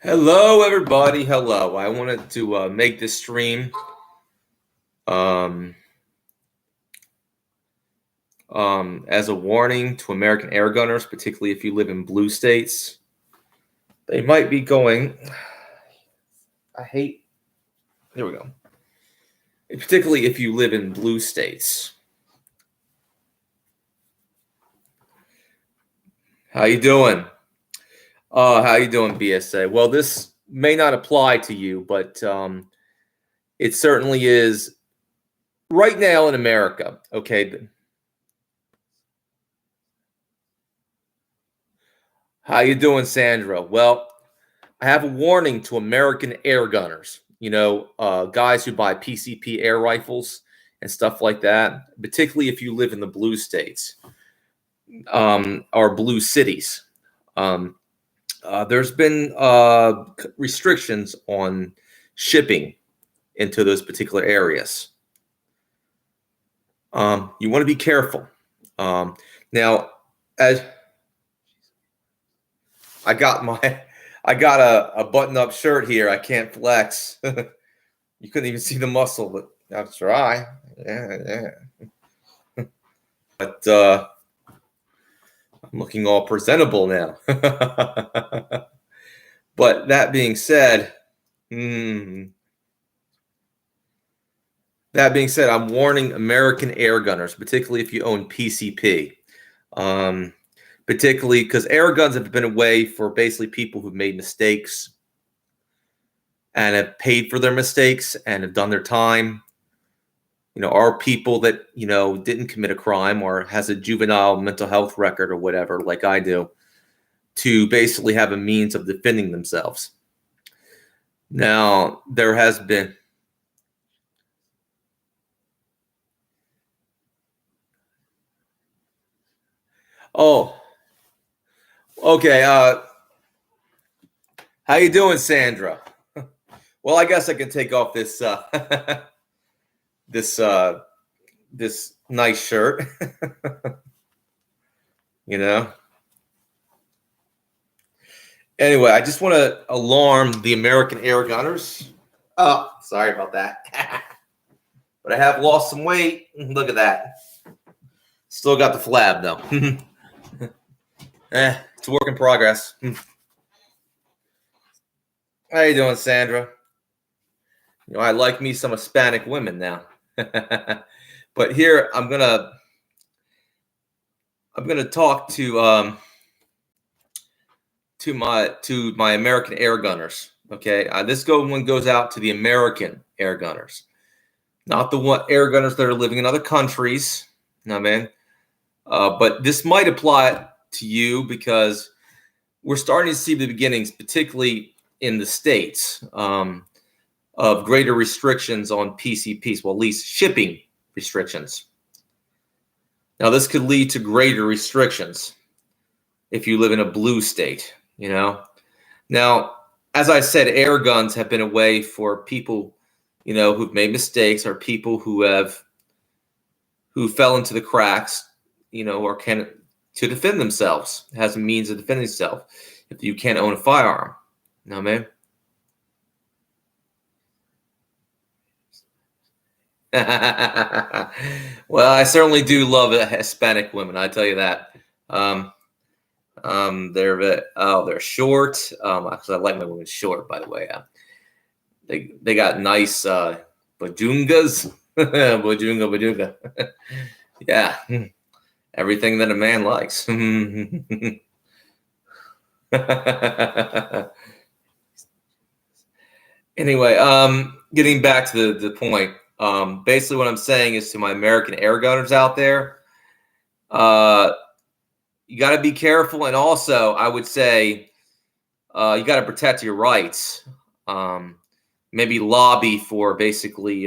Hello, everybody. Hello. I wanted to make this stream um, as a warning to American air gunners, particularly if you live in blue states. They might be going. There we go. Particularly if you live in blue states. How you doing? How you doing, BSA? Well, this may not apply to you, but it certainly is right now in America. Okay. How you doing, Sandra? Well, I have a warning to American air gunners. Guys who buy PCP air rifles and stuff like that, particularly if you live in the blue states or blue cities. There's been restrictions on shipping into those particular areas. You want to be careful. Now, as I got a button-up shirt here. I can't flex. You couldn't even see the muscle, but that's right. Yeah. But I'm looking all presentable now. But that being said, I'm warning American air gunners, particularly if you own PCP. Particularly because air guns have been a way for basically people who've made mistakes and have paid for their mistakes and have done their time. Are people that, didn't commit a crime or has a juvenile mental health record or whatever, like I do, to basically have a means of defending themselves. Now, there has been... Oh, okay. How you doing, Sandra? Well, I guess I can take off this this nice shirt. Anyway, I just want to alarm the American air gunners. Oh, sorry about that. But I have lost some weight. Look at that. Still got the flab though. It's a work in progress. How you doing, Sandra? I like me some Hispanic women now. But here I'm gonna talk to my American air gunners. Okay, this one goes out to the American air gunners, not the air gunners that are living in other countries. No, man. But this might apply to you because we're starting to see the beginnings, particularly in the States, of greater restrictions on PCPs, well, at least shipping restrictions. Now, this could lead to greater restrictions if you live in a blue state, Now, as I said, air guns have been a way for people, who've made mistakes or people who fell into the cracks, or can to defend themselves, has a means of defending themselves if you can't own a firearm. No, man. Well, I certainly do love Hispanic women. I tell you that. They're short. Because I like my women short, by the way. They got nice bajungas. Bajunga. Yeah, everything that a man likes. Anyway, getting back to the point. Basically, what I'm saying is to my American air gunners out there, you got to be careful, and also I would say you got to protect your rights. Maybe lobby for basically,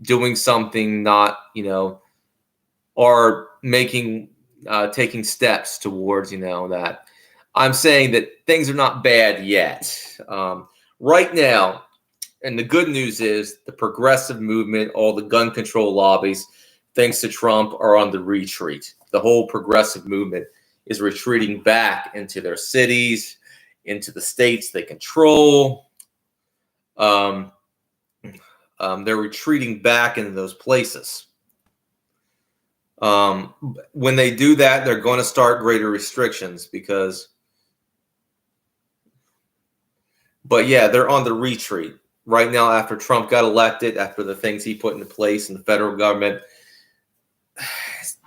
doing something not, or taking steps towards, that. I'm saying that things are not bad yet. Right now, and the good news is the progressive movement, all the gun control lobbies, thanks to Trump, are on the retreat. The whole progressive movement is retreating back into their cities, into the states they control. They're retreating back into those places. When they do that, they're going to start greater restrictions but yeah, they're on the retreat right now after Trump got elected, after the things he put into place in the federal government.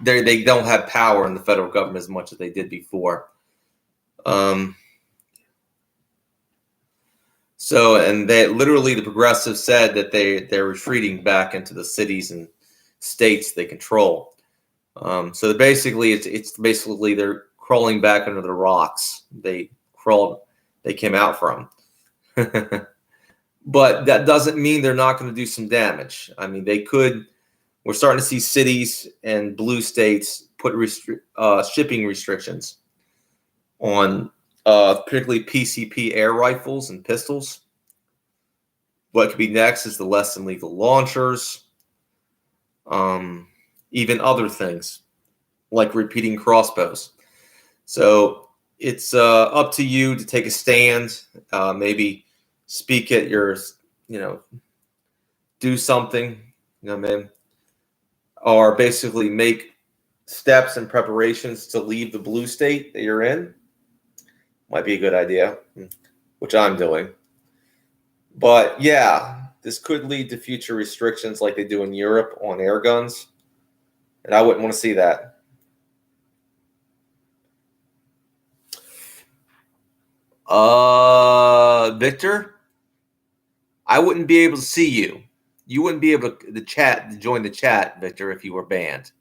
They don't have power in the federal government as much as they did before. So, and they literally, the progressives said that they're retreating back into the cities and states they control. So basically, it's basically they're crawling back under the rocks they came out from. But that doesn't mean they're not going to do some damage. I mean, they could. We're starting to see cities and blue states put shipping restrictions on particularly PCP air rifles and pistols. What could be next is the less than lethal launchers, even other things like repeating crossbows. So it's up to you to take a stand, maybe speak at your, do something, or basically make steps and preparations to leave the blue state that you're in. Might be a good idea, which I'm doing. But yeah, this could lead to future restrictions like they do in Europe on air guns. And I wouldn't want to see that. Victor, I wouldn't be able to see you. You wouldn't be able to join the chat, Victor, if you were banned.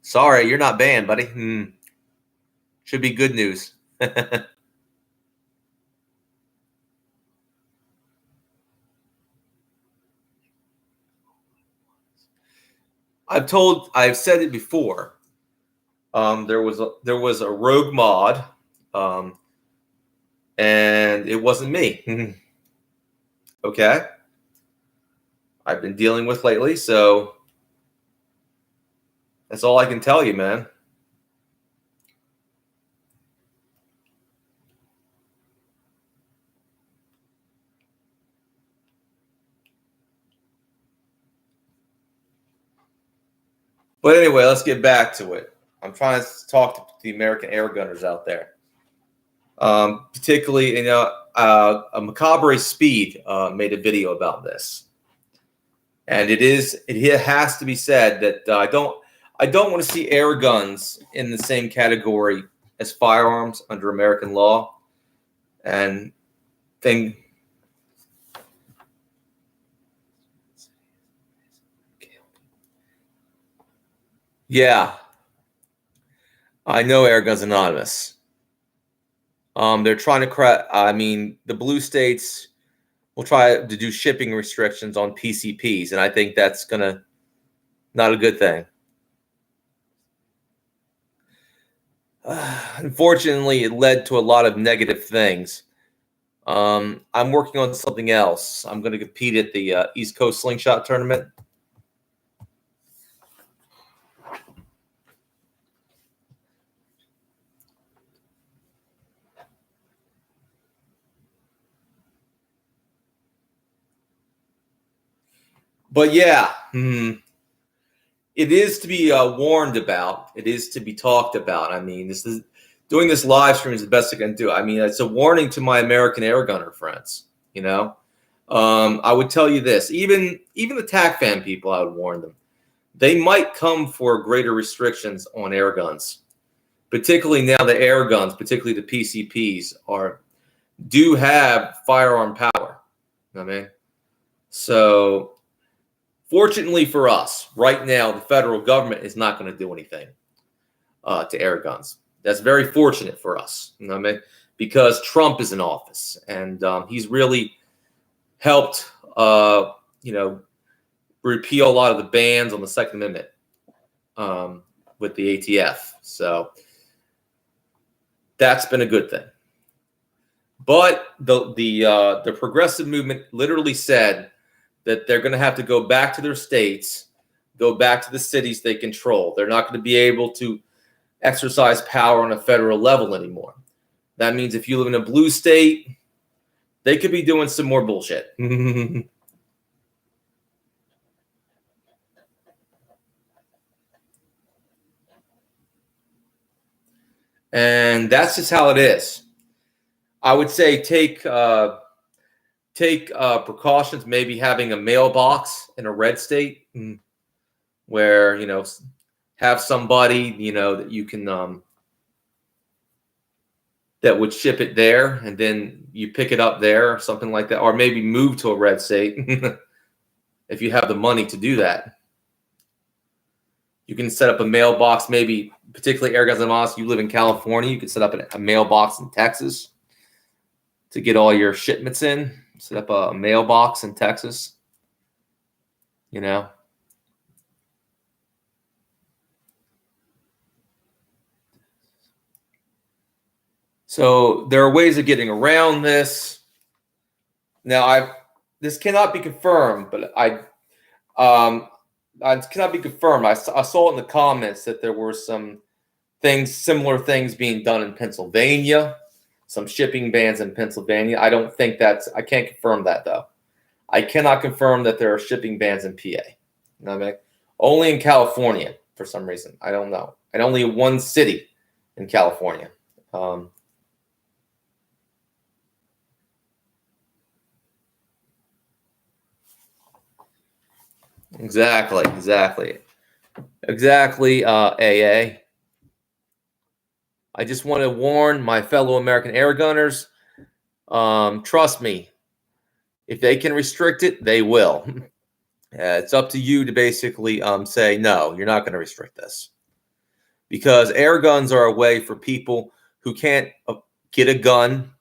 Sorry, you're not banned, buddy. Should be good news. I've said it before. There was a rogue mod, and it wasn't me. Okay, I've been dealing with lately, so that's all I can tell you, man. But anyway, let's get back to it. I'm trying to talk to the American air gunners out there. Particularly, a Macabre Speed made a video about this, and it has to be said that I don't want to see air guns in the same category as firearms under American law, and yeah, I know Air Guns Anonymous. They're trying to the blue states will try to do shipping restrictions on PCPs, and I think that's not a good thing. Unfortunately, it led to a lot of negative things. I'm working on something else. I'm going to compete at the East Coast Slingshot Tournament. But yeah, it is to be warned about. It is to be talked about. I mean, doing this live stream is the best I can do. I mean, it's a warning to my American air gunner friends. I would tell you this: even the TAC fan people, I would warn them. They might come for greater restrictions on air guns, particularly now the air guns, particularly the PCPs, do have firearm power. So. Fortunately for us, right now, the federal government is not going to do anything to air guns. That's very fortunate for us, because Trump is in office, and he's really helped, repeal a lot of the bans on the Second Amendment with the ATF. So that's been a good thing. But the progressive movement literally said that they're going to have to go back to their states, go back to the cities they control. They're not going to be able to exercise power on a federal level anymore. That means if you live in a blue state, they could be doing some more bullshit. And that's just how it is. I would say take precautions, maybe having a mailbox in a red state where, have somebody, that you can, that would ship it there and then you pick it up there or something like that, or maybe move to a red state if you have the money to do that. You can set up a mailbox, maybe particularly Air Guns Anonymous, you live in California, you can set up a mailbox in Texas to get all your shipments in. Set up a mailbox in Texas, So there are ways of getting around this. Now, this cannot be confirmed, but it cannot be confirmed. I saw in the comments that there were some similar things being done in Pennsylvania, some shipping bans in Pennsylvania. I can't confirm that though. I cannot confirm that there are shipping bans in PA. You know what I mean? Only in California for some reason. I don't know. And only one city in California. Exactly, AA. I just want to warn my fellow American air gunners. Trust me, if they can restrict it, they will. It's up to you to basically say, no, you're not going to restrict this. Because air guns are a way for people who can't get a gun.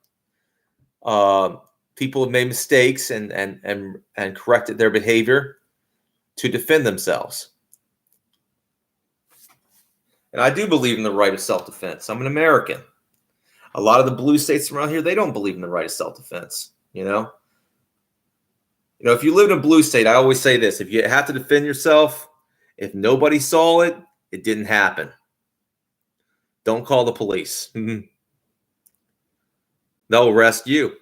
People have made mistakes and corrected their behavior to defend themselves. And I do believe in the right of self-defense. I'm an American. A lot of the blue states around here, they don't believe in the right of self-defense, if you live in a blue state, I always say this: if you have to defend yourself, if nobody saw it, it didn't happen. Don't call the police. They'll arrest you.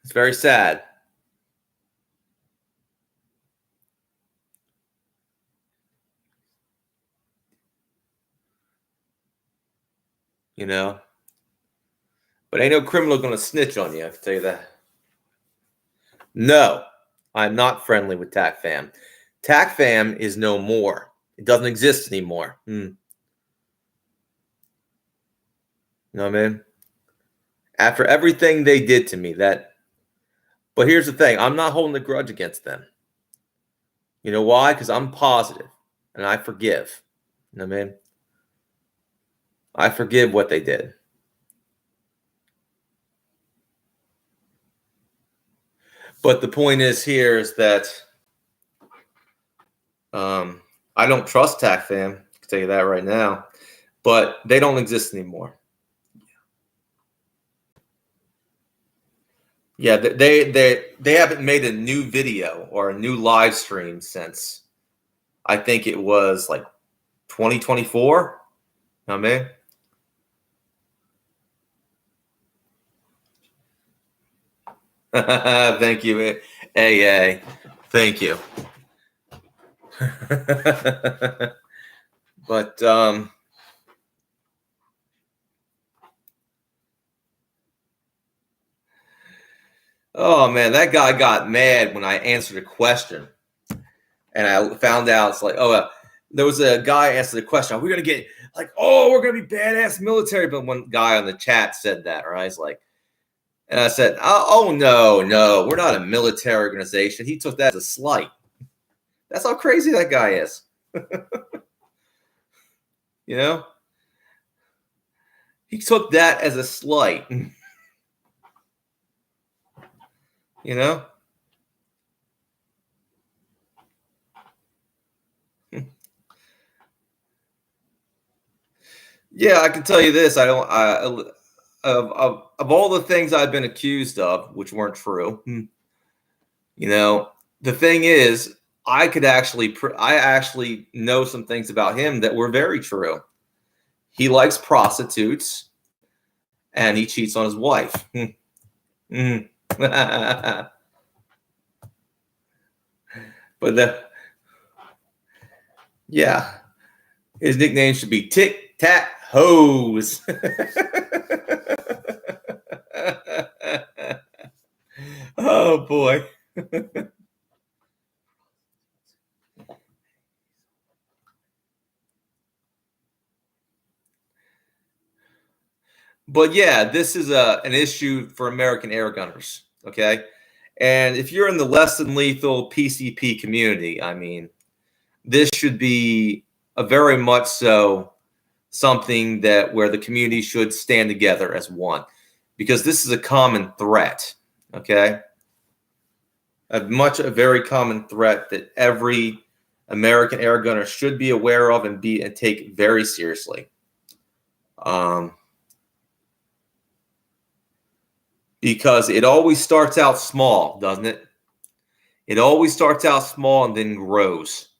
It's very sad. But ain't no criminal going to snitch on you, I can tell you that. No, I'm not friendly with TACFAM. TACFAM is no more. It doesn't exist anymore. You know what I mean? After everything they did to me, but here's the thing. I'm not holding a grudge against them. You know why? Because I'm positive and I forgive. You know what I mean? I forgive what they did. But the point is that I don't trust TACFAM. I can tell you that right now. But they don't exist anymore. Yeah, they haven't made a new video or a new live stream since I think it was like 2024. You know what I mean? Thank you, AA. Thank you. But oh man, that guy got mad when I answered a question, and I found out it's like, there was a guy answered the question. Are we gonna get we're gonna be badass military? But one guy on the chat said that, right? He's like. And I said, no, we're not a military organization. He took that as a slight. That's how crazy that guy is. He took that as a slight. Yeah, I can tell you this. Of all the things I've been accused of, which weren't true, the thing is, I actually know some things about him that were very true. He likes prostitutes and he cheats on his wife. But yeah, his nickname should be Tic Tac Hose. Oh boy. But yeah, this is an issue for American air gunners. Okay. And if you're in the less than lethal PCP community, I mean, this should be a very much so something that where the community should stand together as one, because this is a common threat. Okay. A very common threat that every American air gunner should be aware of and take very seriously. Because it always starts out small, doesn't it? It always starts out small and then grows.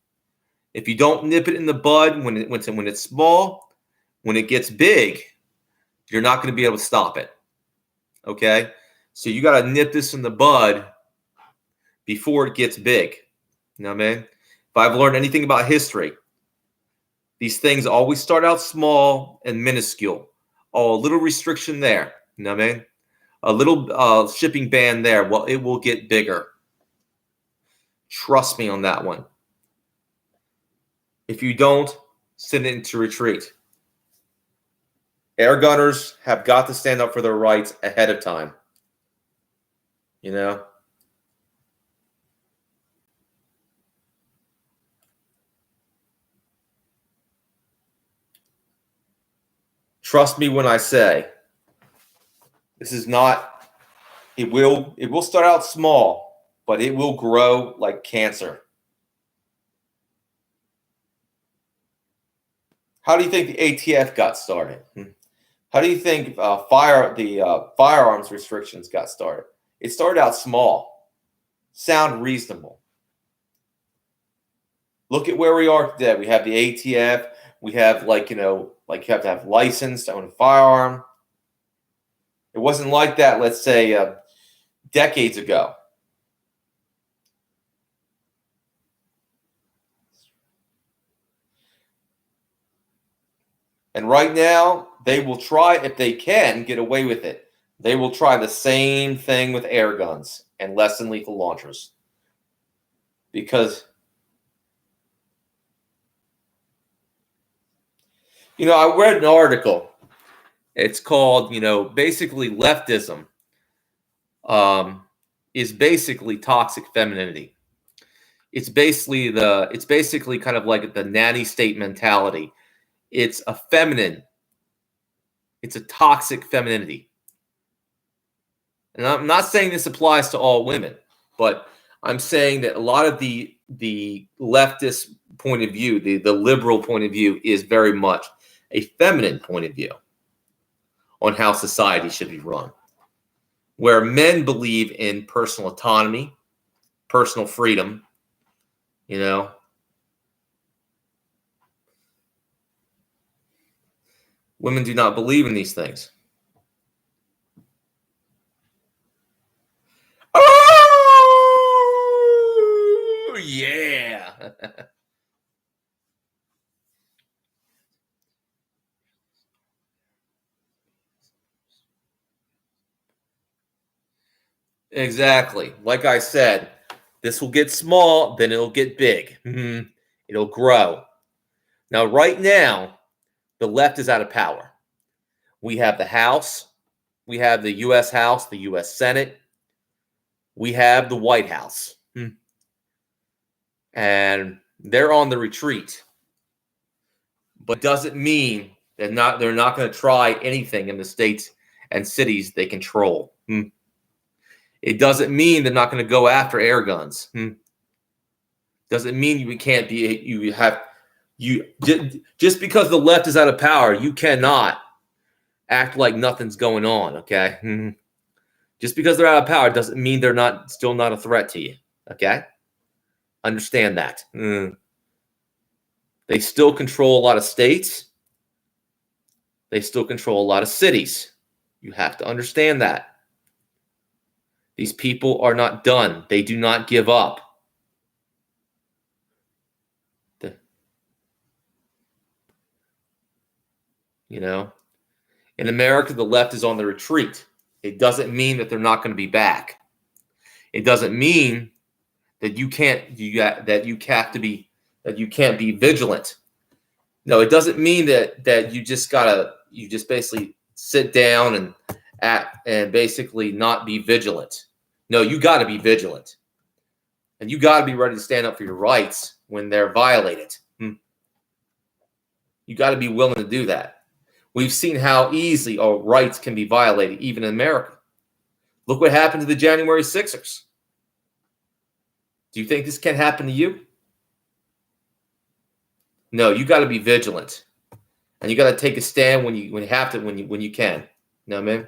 If you don't nip it in the bud when it's small, when it gets big, you're not going to be able to stop it. Okay? So you got to nip this in the bud before it gets big. You know what I mean? If I've learned anything about history, these things always start out small and minuscule. Oh, a little restriction there. You know what I mean? A little shipping ban there. Well, it will get bigger. Trust me on that one. If you don't, send it into retreat. Air gunners have got to stand up for their rights ahead of time. You know? Trust me when I say this is not, it will start out small, but it will grow like cancer. How do you think the ATF got started? How do you think firearms restrictions got started? It started out small. Sound reasonable. Look at where we are today. We have the ATF. We have you have to have license to own a firearm. It wasn't like that, let's say, decades ago. And right now, they will try, if they can get away with it, they will try the same thing with air guns and less than lethal launchers. Because, I read an article. It's called, basically leftism is basically toxic femininity. It's basically kind of like the nanny state mentality. It's a toxic femininity. And I'm not saying this applies to all women, but I'm saying that a lot of the leftist point of view, the liberal point of view, is very much a feminine point of view on how society should be run, where men believe in personal autonomy, personal freedom, Women do not believe in these things. Oh, yeah. Exactly. Like I said, this will get small, then it'll get big. It'll grow. Now, right now, the left is out of power. We have the House. We have the U.S. House, the U.S. Senate. We have the White House. And they're on the retreat. But doesn't mean they're not going to try anything in the states and cities they control. It doesn't mean they're not going to go after air guns. Doesn't mean just because the left is out of power, you cannot act like nothing's going on. Okay. Just because they're out of power doesn't mean they're still not a threat to you. Okay. Understand that. They still control a lot of states. They still control a lot of cities. You have to understand that. These people are not done. They do not give up. You know, in America, the left is on the retreat. It doesn't mean that they're not going to be back. It doesn't mean that you can't be vigilant. No, it doesn't mean that you just basically sit down and basically not be vigilant. No, you got to be vigilant, and you got to be ready to stand up for your rights when they're violated. You got to be willing to do that. We've seen how easily our rights can be violated, even in America. Look what happened to the January 6ers. Do you think this can happen to you? No, you got to be vigilant, and you got to take a stand when you have to, when you can. You know what I mean?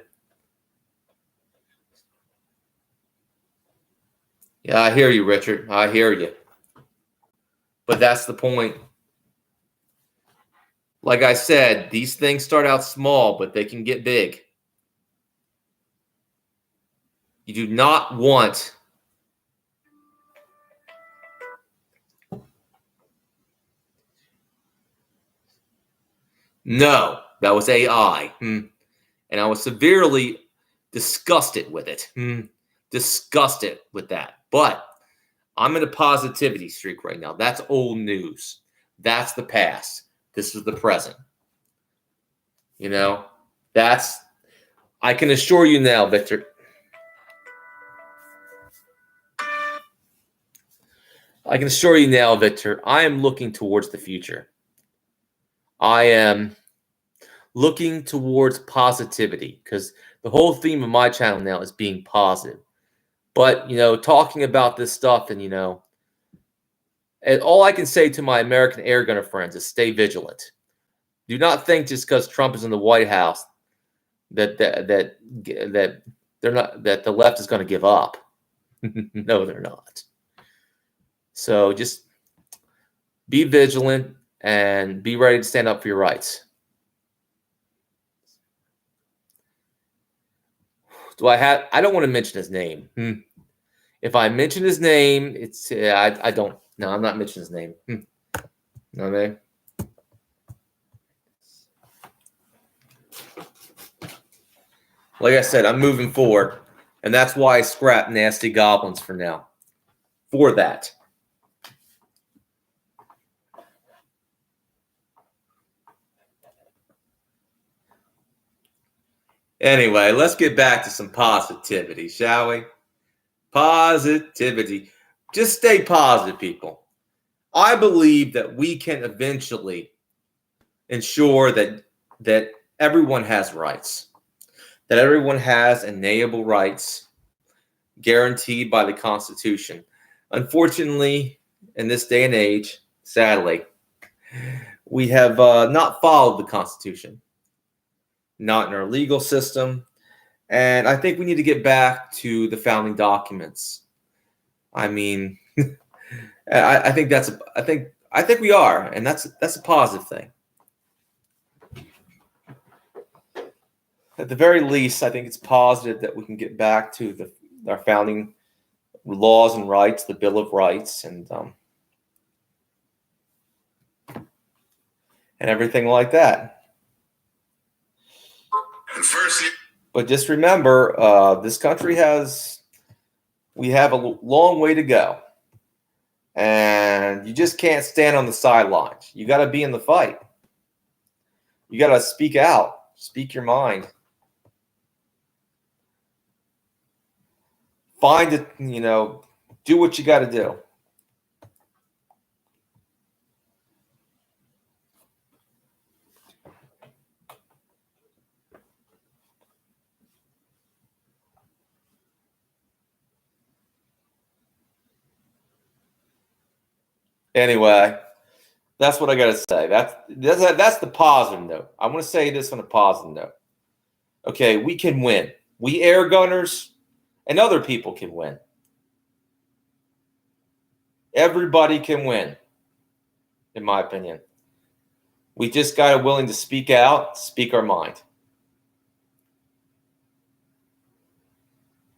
Yeah, I hear you, Richard. I hear you. But that's the point. Like I said, these things start out small, but they can get big. You do not want No, that was AI. And I was severely disgusted with it. Disgusted with that. But I'm in a positivity streak right now. That's old news. That's the past. This is the present. You know, I can assure you now, Victor. I can assure you now, Victor, I am looking towards the future. I am looking towards positivity, because the whole theme of my channel now is being positive. But, talking about this stuff and, and all I can say to my American air gunner friends is stay vigilant. Do not think just because Trump is in the White House that they're not, that the left is going to give up. No, they're not. So just be vigilant and be ready to stand up for your rights. I don't want to mention his name. If I mention his name, I don't. No, I'm not mentioning his name. You know what I mean? Like I said, I'm moving forward, and that's why I scrap Nasty Goblins for now. For that. Anyway, let's get back to some positivity, shall we? Positivity. Just stay positive, people. I believe that we can eventually ensure that everyone has rights, that everyone has inalienable rights guaranteed by the Constitution. Unfortunately, in this day and age, sadly, we have not followed the Constitution, not in our legal system, and I think we need to get back to the founding documents. I mean, I think we are, and that's a positive thing. At the very least, I think it's positive that we can get back to our founding laws and rights, the Bill of Rights, and everything like that. But just remember, this country we have a long way to go. And you just can't stand on the sidelines. You got to be in the fight. You got to speak out, speak your mind. Find it, do what you got to do. Anyway, that's what I got to say. That's the positive note. I want to say this on a positive note. Okay, we can win. We air gunners and other people can win. Everybody can win, in my opinion. We just got to willing to speak out, speak our mind,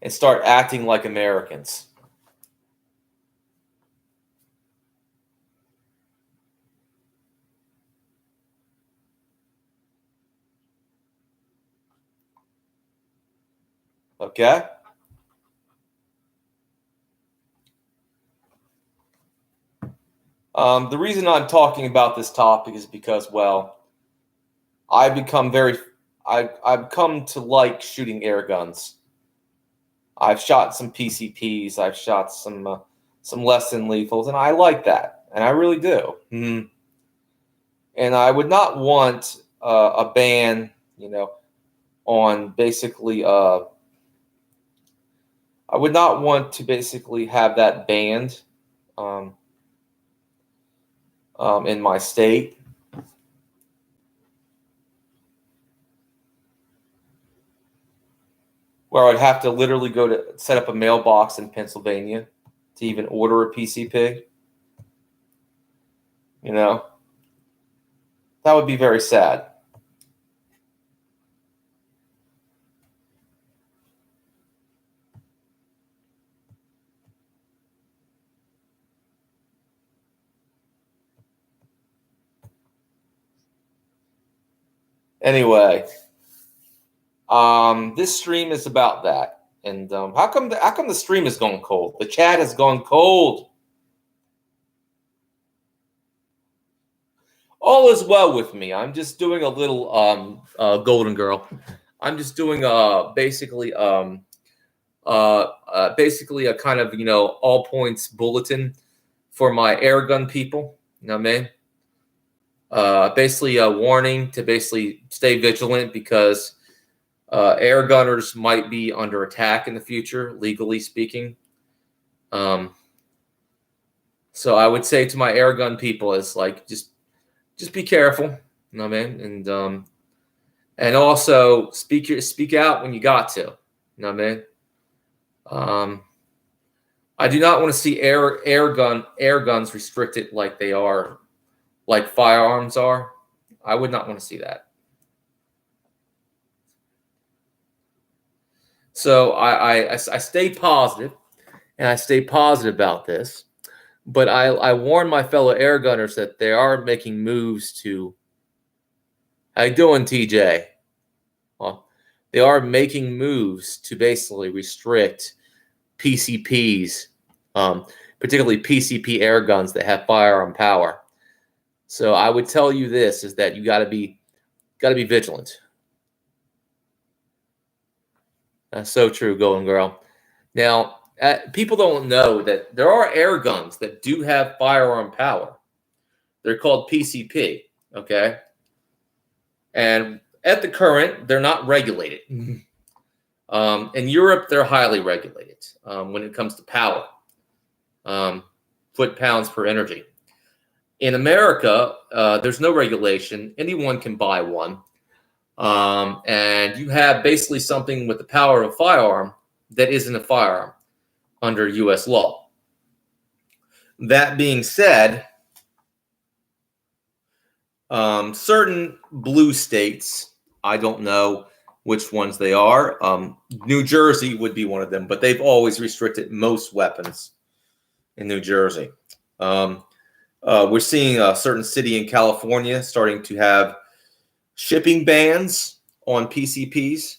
and start acting like Americans. Okay? The reason I'm talking about this topic is because, well, I've come to like shooting air guns. I've shot some PCPs. I've shot some less than lethals, and I like that, and I really do. Mm-hmm. And I would not want a ban, on basically. I would not want to basically have that banned um, in my state. Where I'd have to literally go to set up a mailbox in Pennsylvania to even order a PCP. That would be very sad. Anyway, this stream is about that. And how come the stream is going cold? The chat has gone cold. All is well with me. I'm just doing a little Golden Girl. I'm just doing basically a kind of all points bulletin for my air gun people. You know what I mean? Basically a warning to basically stay vigilant because air gunners might be under attack in the future, legally speaking. So I would say to my air gun people is like just be careful, you know what I mean, and also speak out when you got to, you know what I mean. I do not want to see air guns restricted like they are, like firearms are. I would not want to see that. So I stay positive, and I stay positive about this. But I warn my fellow air gunners that they are making moves to. How you doing, TJ? Well, they are making moves to basically restrict PCPs, particularly PCP air guns that have firearm power. So I would tell you this: is that you got to be vigilant. That's so true, Golden Girl. Now, people don't know that there are air guns that do have firearm power. They're called PCP, okay? And at the current, they're not regulated. In Europe, they're highly regulated when it comes to power, foot-pounds per energy. In America, there's no regulation. Anyone can buy one. And you have basically something with the power of a firearm that isn't a firearm under U.S. law. That being said, certain blue states, I don't know which ones they are. New Jersey would be one of them, but they've always restricted most weapons in New Jersey. We're seeing a certain city in California starting to have shipping bans on PCPs.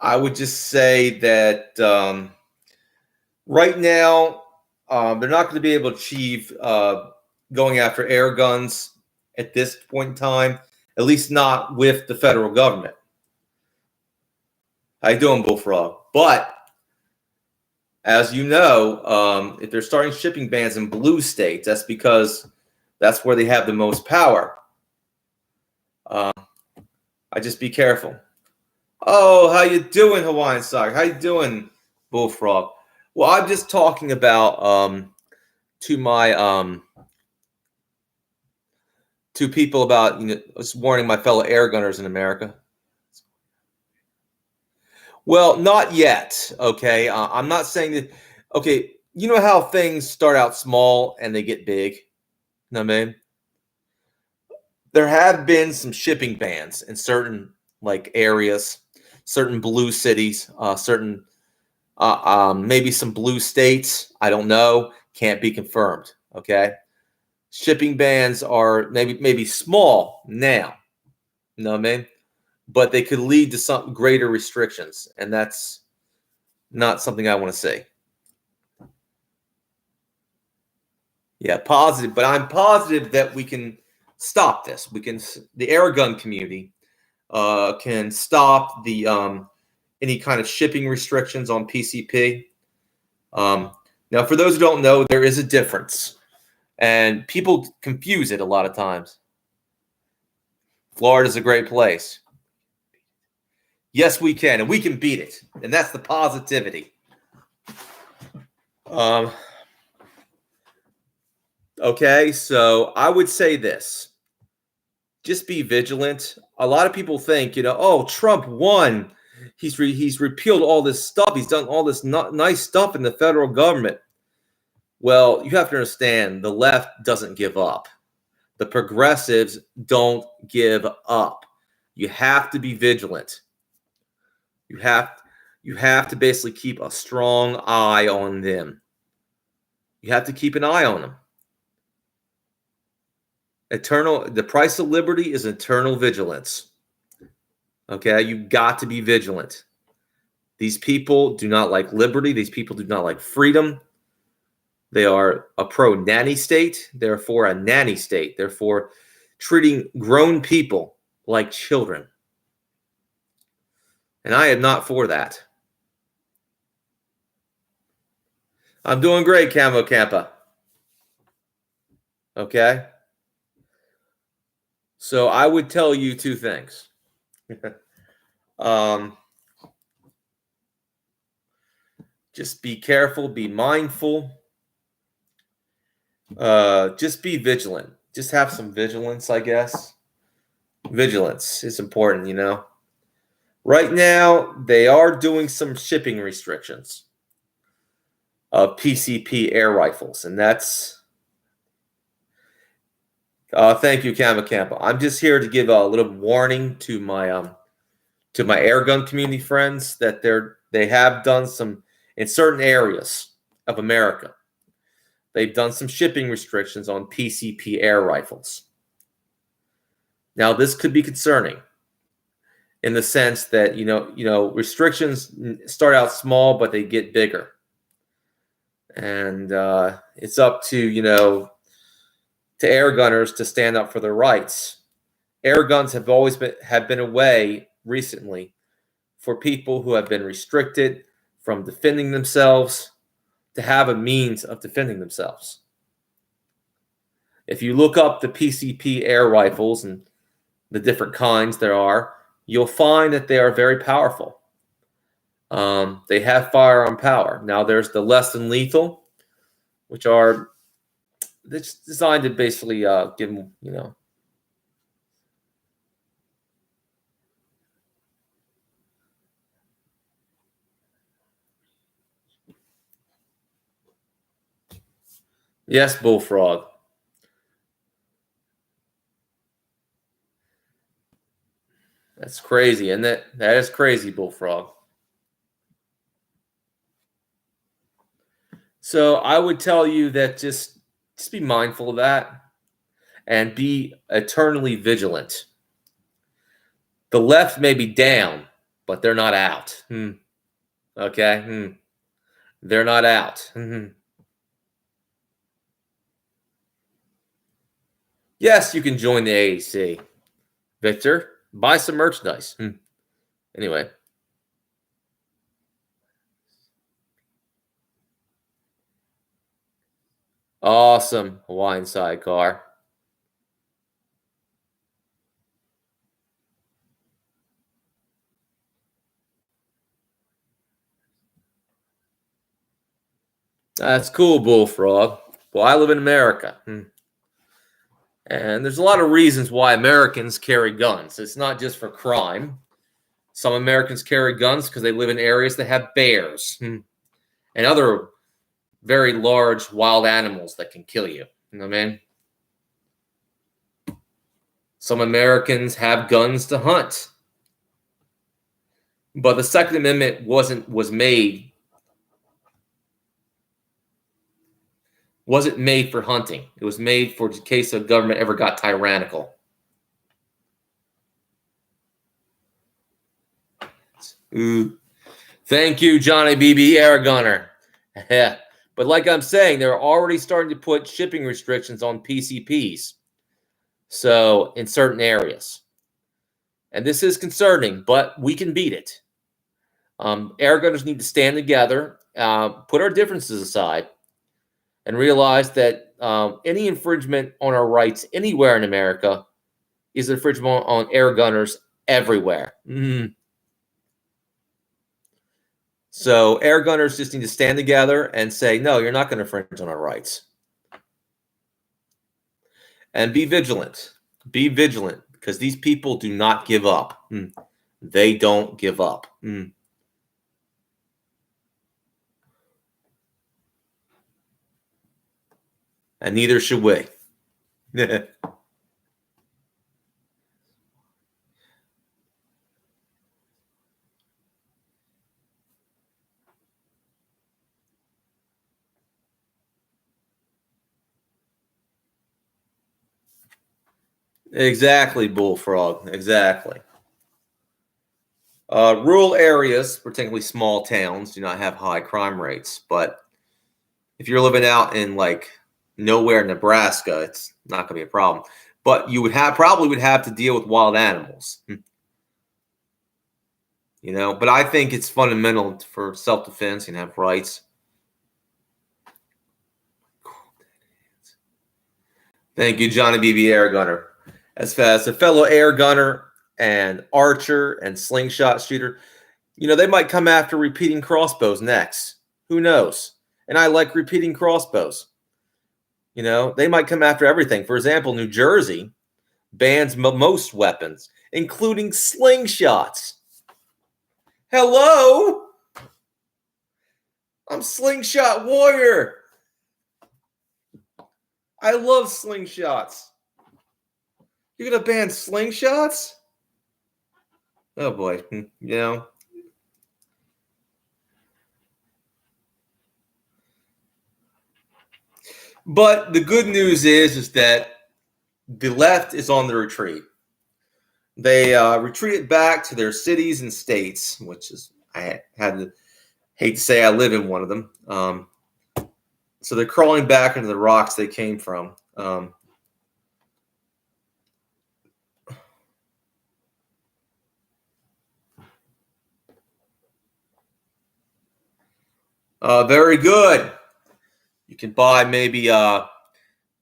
I would just say that right now they're not going to be able to achieve going after air guns at this point in time, at least not with the federal government. How you doing, Bullfrog? But as you know, if they're starting shipping bans in blue states, that's because that's where they have the most power. I just be careful. Oh, how you doing, Hawaiian Sock? How you doing, Bullfrog? Well, I'm just talking about to my to people about just warning my fellow air gunners in America. Well, not yet. Okay. I'm not saying that. Okay. You know how things start out small and they get big? You know what I mean? There have been some shipping bans in certain like areas, certain blue cities, certain maybe some blue states. I don't know. Can't be confirmed. Okay. Shipping bans are maybe small now. You know what I mean? But they could lead to some greater restrictions, and that's not something I want to see. Yeah, positive, but I'm positive that we can stop this. We can, the air gun community can stop the any kind of shipping restrictions on PCP. Now, for those who don't know, there is a difference, and people confuse it a lot of times. Florida is a great place. Yes, we can, and we can beat it, and that's the positivity. Okay, so I would say this. Just be vigilant. A lot of people think, oh, Trump won. He's repealed all this stuff. He's done all this nice stuff in the federal government. Well, you have to understand the left doesn't give up. The progressives don't give up. You have to be vigilant. You have to basically keep a strong eye on them. You have to keep an eye on them. The price of liberty is eternal vigilance. Okay, you've got to be vigilant. These people do not like liberty. These people do not like freedom. They are a pro-nanny state. They're for a nanny state. They're for treating grown people like children. And I am not for that. I'm doing great, Camo Campa. Okay? So I would tell you two things. Just be careful, be mindful. Just be vigilant. Just have some vigilance, I guess. Vigilance is important, Right now, they are doing some shipping restrictions of PCP air rifles, and that's... thank you, Kama Campa. I'm just here to give a little warning to my air gun community friends that they have done some in certain areas of America. They've done some shipping restrictions on PCP air rifles. Now, this could be concerning in the sense that restrictions start out small, but they get bigger, and it's up to air gunners to stand up for their rights. Air guns have always been a way recently for people who have been restricted from defending themselves to have a means of defending themselves. If you look up the PCP air rifles and the different kinds there are, you'll find that they are very powerful. They have firearm power. Now, there's the less than lethal, which are designed to basically give them, Yes, Bullfrog. That's crazy, and that is crazy, Bullfrog. So I would tell you that just be mindful of that and be eternally vigilant. The left may be down, but they're not out. Okay? They're not out. Yes, you can join the AAC. Victor, buy some merchandise. Anyway. Awesome Hawaiian sidecar. That's cool, Bullfrog. Well, I live in America. And there's a lot of reasons why Americans carry guns. It's not just for crime. Some Americans carry guns because they live in areas that have bears and other very large wild animals that can kill you. You know what I mean? Some Americans have guns to hunt. But the Second Amendment wasn't made for hunting. It was made for in case the government ever got tyrannical. Ooh. Thank you, Johnny BB Air Gunner. Yeah. But like I'm saying, they're already starting to put shipping restrictions on PCPs. So in certain areas. And this is concerning, but we can beat it. Air gunners need to stand together, put our differences aside, and realize that any infringement on our rights anywhere in America is an infringement on air gunners everywhere. So air gunners just need to stand together and say, no, you're not going to infringe on our rights. And be vigilant. Be vigilant, because these people do not give up. They don't give up. And neither should we. Exactly, Bullfrog. Exactly. Rural areas, particularly small towns, do not have high crime rates. But if you're living out in like nowhere, Nebraska, it's not going to be a problem. But you would probably would have to deal with wild animals. You know, but I think it's fundamental for self-defense and have rights. Thank you, Johnny BB Air Gunner. As fast a fellow air gunner and archer and slingshot shooter, you know, they might come after repeating crossbows next. Who knows? And I like repeating crossbows. You know, they might come after everything. For example, New Jersey bans most weapons, including slingshots. Hello? I'm Slingshot Warrior. I love slingshots. You're going to ban slingshots? Oh, boy. You know. But the good news is that the left is on the retreat. They retreated back to their cities and states, which is, I had to hate to say I live in one of them. So they're crawling back into the rocks they came from. Very good. You can buy maybe a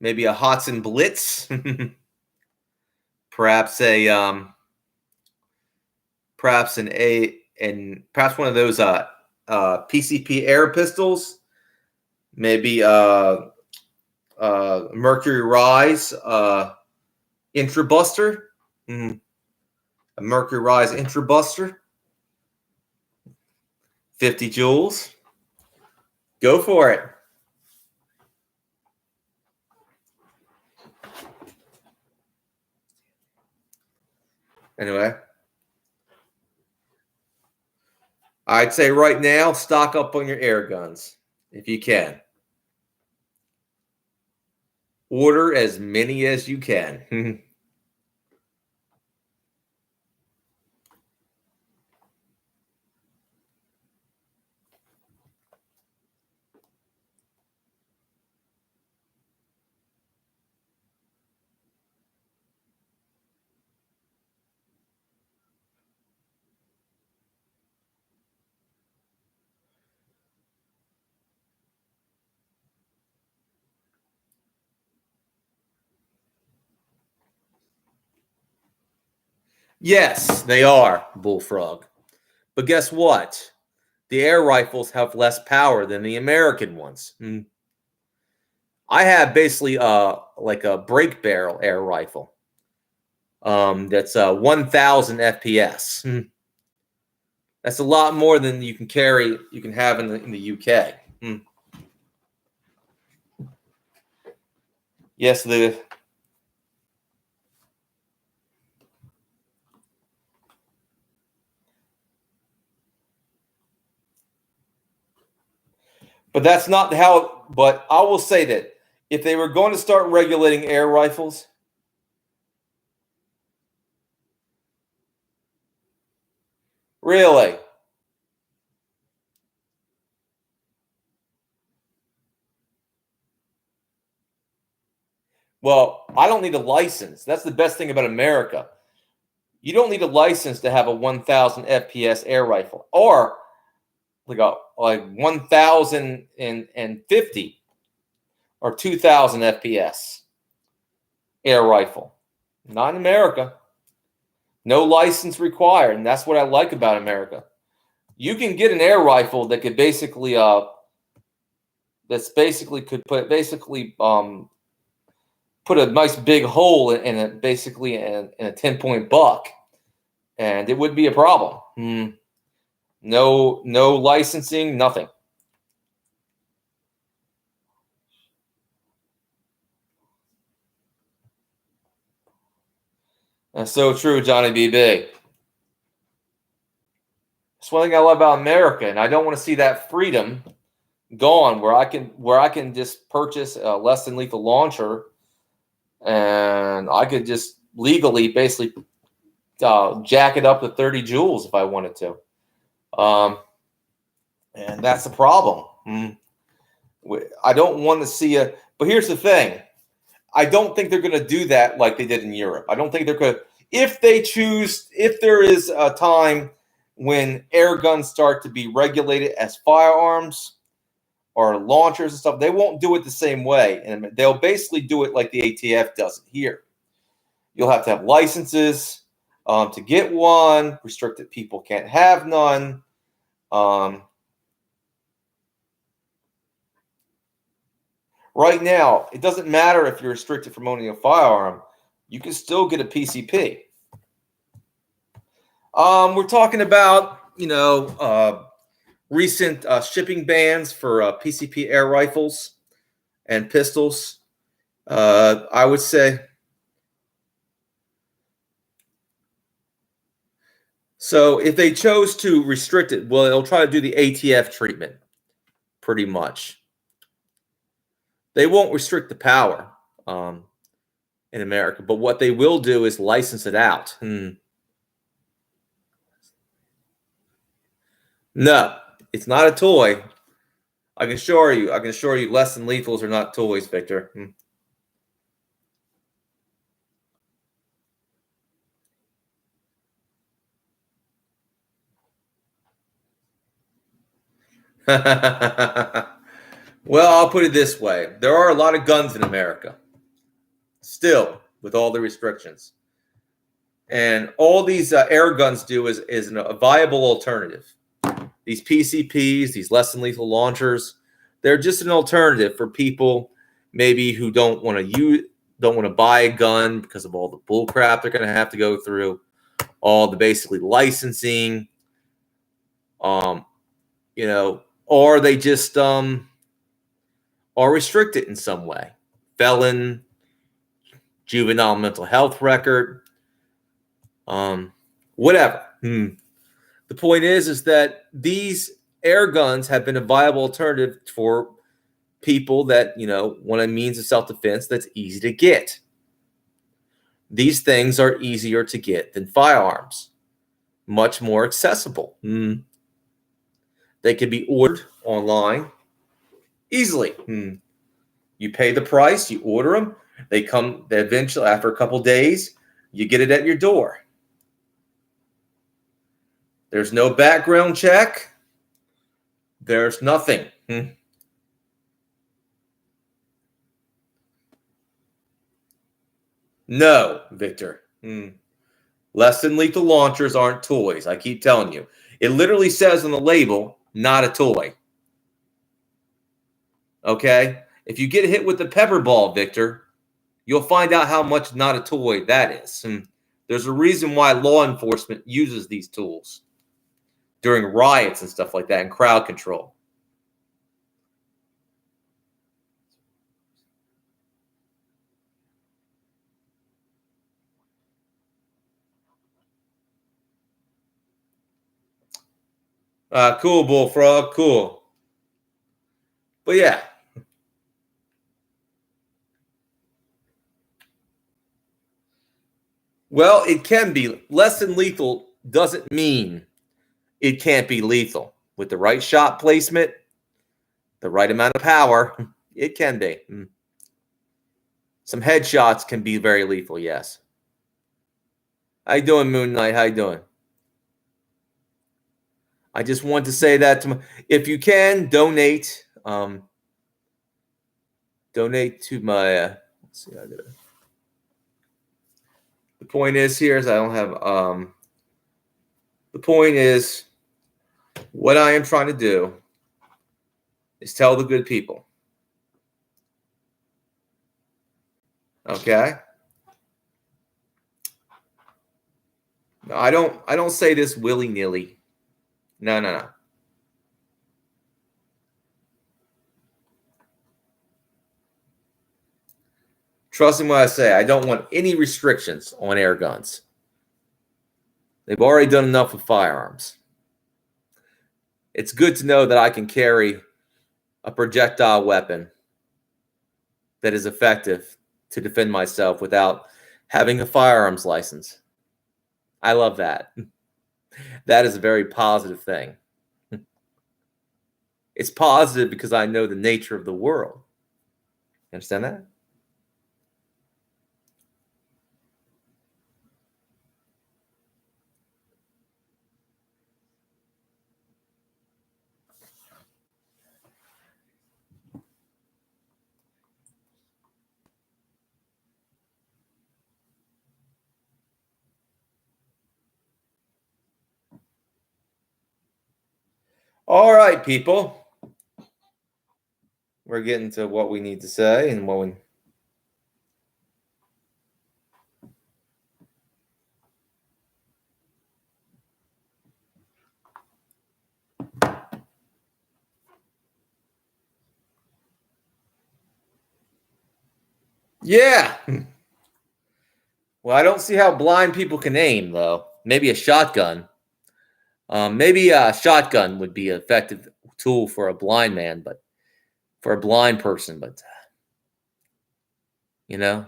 Hudson Blitz, perhaps perhaps one of those PCP air pistols, maybe Mercury Rise Intrabuster, a Mercury Rise Intrabuster, 50 joules. Go for it. Anyway, I'd say right now, stock up on your air guns if you can. Order as many as you can. Yes, they are, Bullfrog. But guess what? The air rifles have less power than the American ones. I have basically like a break barrel air rifle. That's 1,000 FPS. That's a lot more than you can have in the UK. Yes, but that's not how. But I will say that if they were going to start regulating air rifles, really, well, I don't need a license. That's the best thing about America. You don't need a license to have a 1,000 FPS air rifle, or like 1,050 or 2,000 FPS air rifle. Not in America. No license required, and that's what I like about America. You can get an air rifle that could basically put a nice big hole in it, basically in a 10-point buck, and it would be a problem. No licensing, nothing. That's so true, Johnny BB. That's one thing I love about America, and I don't want to see that freedom gone, where I can just purchase a less than lethal launcher, and I could just legally basically jack it up to 30 joules if I wanted to. And that's the problem. I don't want to see but here's the thing. I don't think they're going to do that like they did in Europe. I don't think they're going to, if there is a time when air guns start to be regulated as firearms or launchers and stuff, they won't do it the same way. And they'll basically do it like the ATF does it here. You'll have to have licenses to get one. Restricted people can't have none. Right now, it doesn't matter if you're restricted from owning a firearm. You can still get a PCP. We're talking about, recent shipping bans for PCP air rifles and pistols. I would say. So if they chose to restrict it, well, they'll try to do the ATF treatment, pretty much. They won't restrict the power in America, but what they will do is license it out. No, it's not a toy. I can assure you, less than lethals are not toys, Victor. Well, I'll put it this way. There are a lot of guns in America, still, with all the restrictions. And all these air guns do is a viable alternative. These PCPs, these less than lethal launchers, they're just an alternative for people maybe who don't want to buy a gun because of all the bull crap they're going to have to go through, all the basically licensing, or they just are restricted in some way. Felon, juvenile mental health record, whatever. The point is that these air guns have been a viable alternative for people that, want a means of self-defense that's easy to get. These things are easier to get than firearms, much more accessible. They can be ordered online easily. You pay the price, you order them, they come eventually after a couple days, you get it at your door. There's no background check. There's nothing. No, Victor. Less than lethal launchers aren't toys. I keep telling you. It literally says on the label, not a toy. Okay? If you get hit with the pepper ball, Victor, you'll find out how much not a toy that is. There's a reason why law enforcement uses these tools. during riots and stuff like that and crowd control. Cool, Bullfrog. Cool. But yeah. Well, it can be. Less than lethal doesn't mean it can't be lethal. With the right shot placement, the right amount of power, it can be. Some headshots can be very lethal, yes. How you doing, Moon Knight? How you doing? I just want to say that if you can, donate. Donate to my. Let's see. I gotta. The point is here is I don't have. The point is, what I am trying to do is tell the good people. Okay. No, I don't say this willy-nilly. No. Trust me when I say I don't want any restrictions on air guns. They've already done enough with firearms. It's good to know that I can carry a projectile weapon that is effective to defend myself without having a firearms license. I love that. That is a very positive thing. It's positive because I know the nature of the world. You understand that? All right, people. We're getting to what we need to say and what we. Yeah. Well, I don't see how blind people can aim, though. Maybe a shotgun. Maybe a shotgun would be an effective tool for a blind man, but for a blind person, but you know.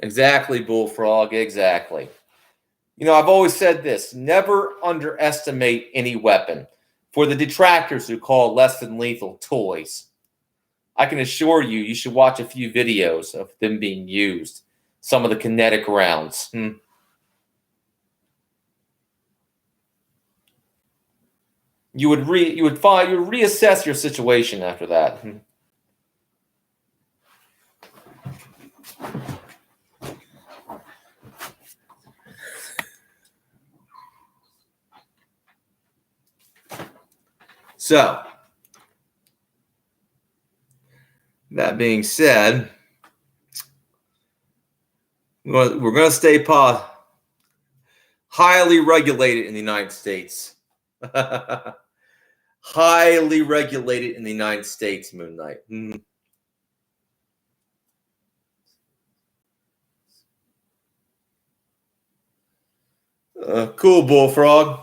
Exactly, Bullfrog. Exactly. You know, I've always said this: never underestimate any weapon. For the detractors who call less than lethal toys, I can assure you, you should watch a few videos of them being used. Some of the kinetic rounds. You would reassess your situation after that. So, that being said, we're going to stay highly regulated in the United States. Highly regulated in the United States, Moon Knight. Cool, Bullfrog.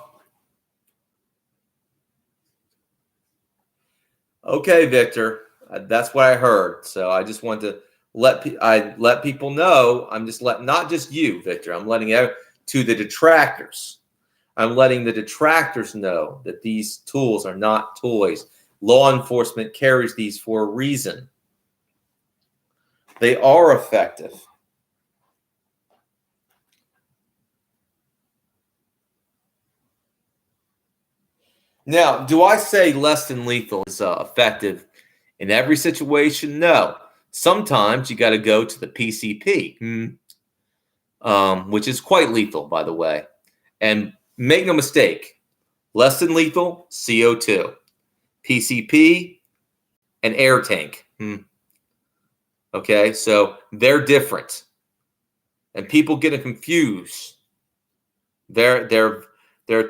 Okay, Victor. That's what I heard. So I just want to let people know. I'm just not just you, Victor. I'm letting out to the detractors. I'm letting the detractors know that these tools are not toys. Law enforcement carries these for a reason. They are effective. Now, do I say less than lethal is effective in every situation? No. Sometimes you got to go to the PCP, which is quite lethal, by the way. And make no mistake, Less than lethal, CO2. PCP, an air tank. Okay, so they're different. And people get confused. They're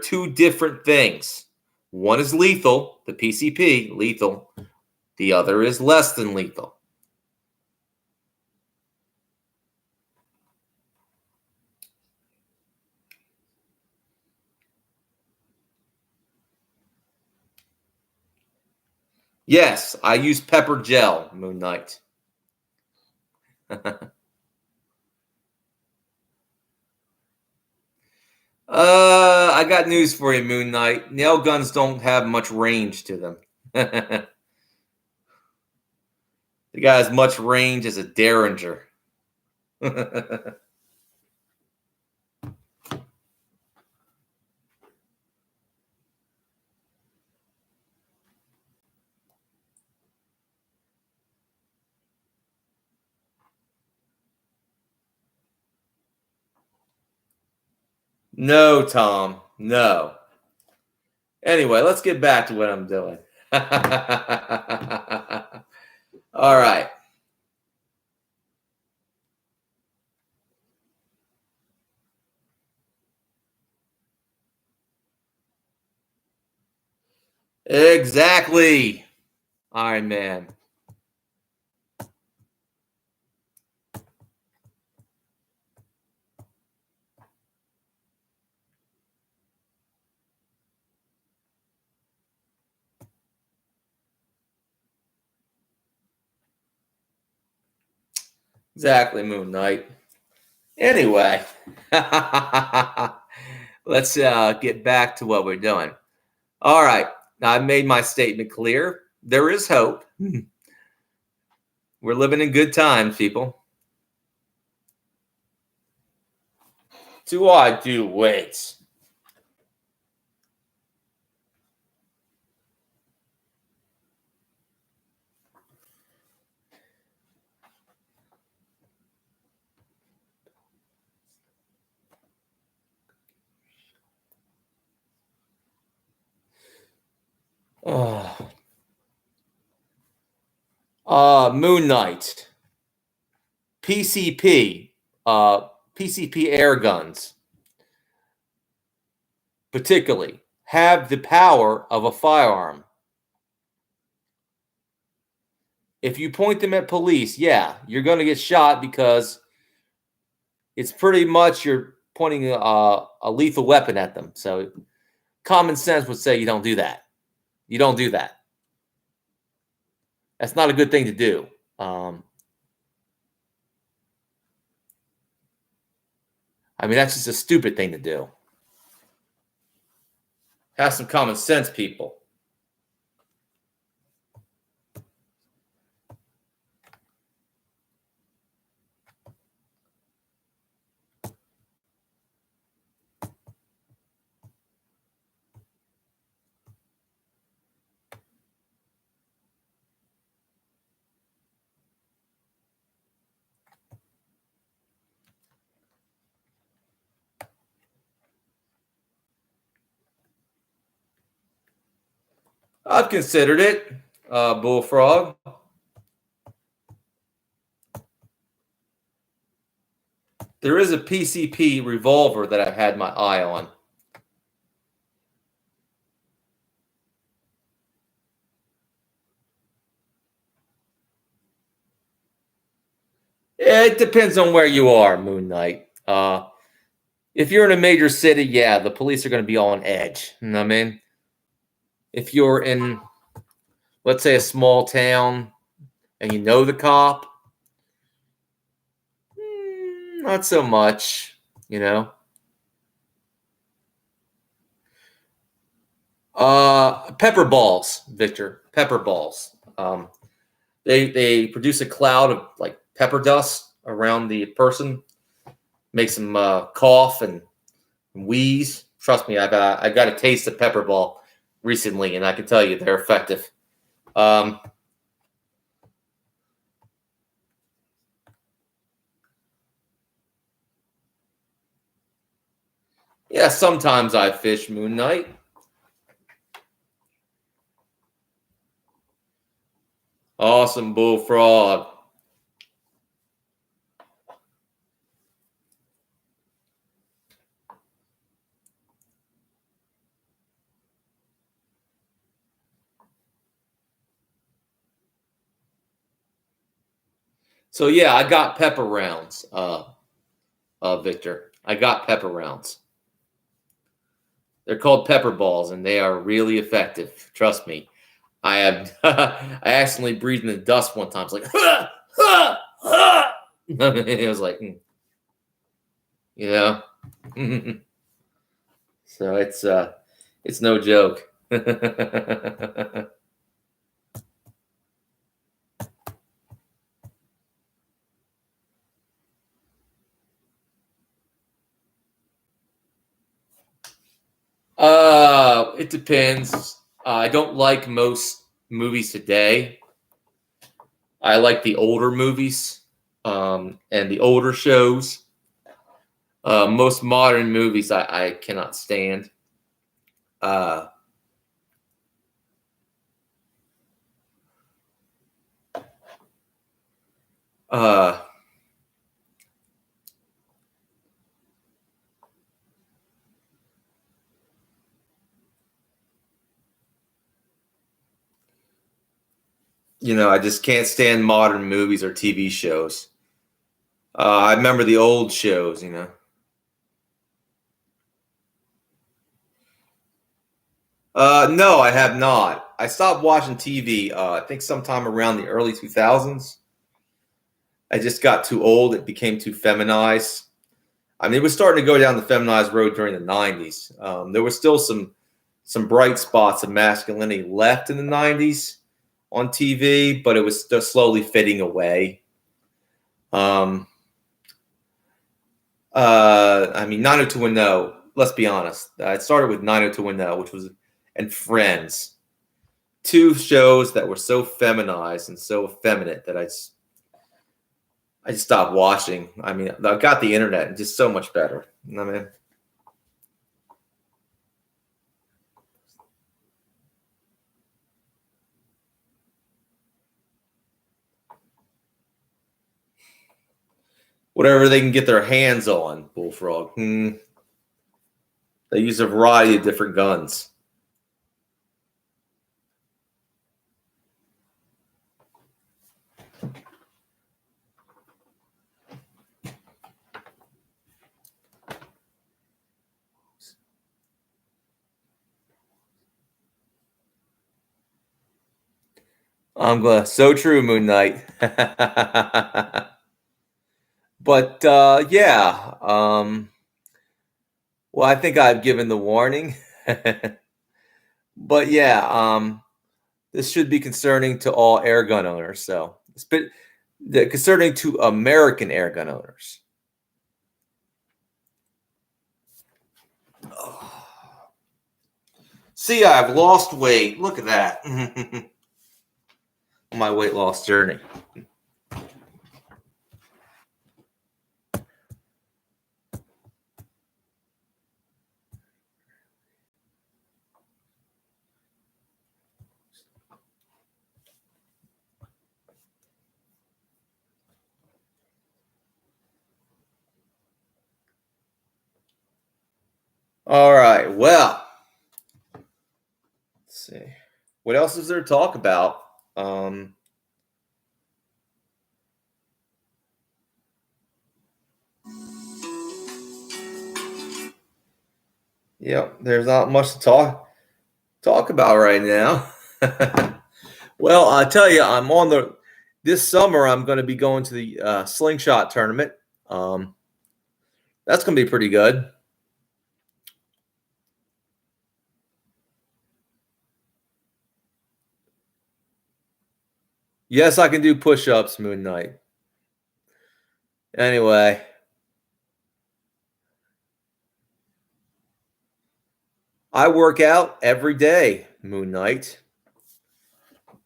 two different things. One is lethal, the PCP, lethal. The other is less than lethal. Yes, I use pepper gel, Moon Knight. I got news for you, Moon Knight. Nail guns don't have much range to them. They got as much range as a Derringer. No, Tom. No. Anyway, let's get back to what I'm doing. All right. Exactly. Iron Man. Exactly, Moon Knight. Anyway, let's get back to what we're doing. All right. Now, I've made my statement clear. There is hope. We're living in good times, people. Do I do weights? Moon Knight. PCP. PCP air guns, particularly, have the power of a firearm. If you point them at police, yeah, you're going to get shot because it's pretty much you're pointing a lethal weapon at them. So common sense would say you don't do that. You don't do that. That's not a good thing to do. I mean, that's just a stupid thing to do. Have some common sense, people. I've considered it, Bullfrog. There is a PCP revolver that I've had my eye on. It depends on where you are, Moon Knight. If you're in a major city, yeah, the police are going to be on edge. You know what I mean? If you're in, let's say, a small town and you know the cop, not so much, you know. Pepper balls, Victor. Pepper balls. They produce a cloud of like pepper dust around the person, makes them cough and wheeze. Trust me, I got a taste of pepper ball recently, and I can tell you they're effective. Yeah, sometimes I fish, Moon Knight. Awesome, Bullfrog. So yeah, I got pepper rounds, Victor. I got pepper rounds. They're called pepper balls, and they are really effective. Trust me. I have I accidentally breathed in the dust one time. It's like, ha, ha, ha. It was like, yeah. So it's no joke. It depends. I don't like most movies today. I like the older movies, and the older shows. Most modern movies I cannot stand. Uh, uh, I just can't stand modern movies or TV shows. I remember the old shows. No, I have not. I stopped watching TV. I think sometime around the early 2000s. I just got too old. It became too feminized. I mean, it was starting to go down the feminized road during the 90s. There was still some bright spots of masculinity left in the 90s on TV, but it was still slowly fading away. Um, I mean, 90210. Let's be honest. It started with 90210, which was and Friends, two shows that were so feminized and so effeminate that I just stopped watching. I mean, I got the internet and just so much better. You know what I mean? Whatever they can get their hands on, Bullfrog. They use a variety of different guns. I'm glad. So true, Moon Knight. But yeah. Well, I think I've given the warning. But yeah, this should be concerning to all airgun owners. So it's been concerning to American airgun owners. See, I've lost weight. Look at that. My weight loss journey. All right. Well, let's see. What else is there to talk about? Um, Yep, there's not much to talk about right now. Well, I tell you, I'm on the this summer. I'm going to be going to the slingshot tournament. Um, that's going to be pretty good. Yes, I can do push-ups, Moon Knight. Anyway, I work out every day, Moon Knight.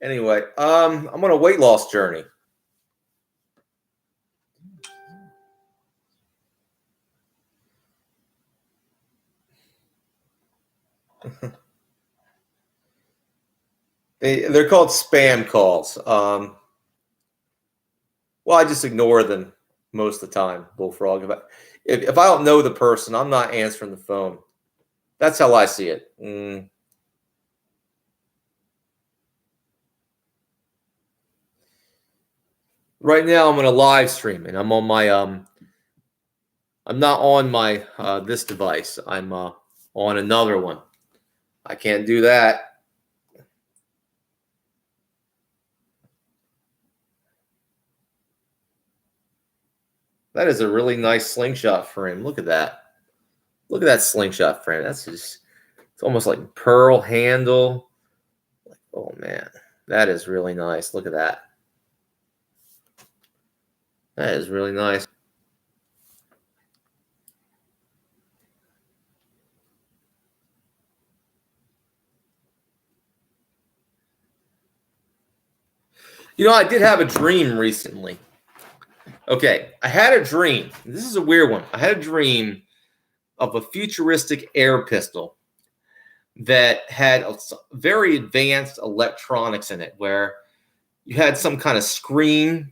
Anyway, I'm on a weight loss journey. They're called spam calls. Well, I just ignore them most of the time, Bullfrog. If I don't know the person, I'm not answering the phone. That's how I see it. Right now, I'm on a live stream, and I'm on my I'm not on my this device. I'm on another one. I can't do that. That is a really nice slingshot frame. Look at that. Look at that slingshot frame. That's just, it's almost like pearl handle. Oh man, that is really nice. Look at that. That is really nice. You know, I did have a dream recently. Okay, I had a dream. This is a weird one. I had a dream of a futuristic air pistol that had a very advanced electronics in it, where you had some kind of screen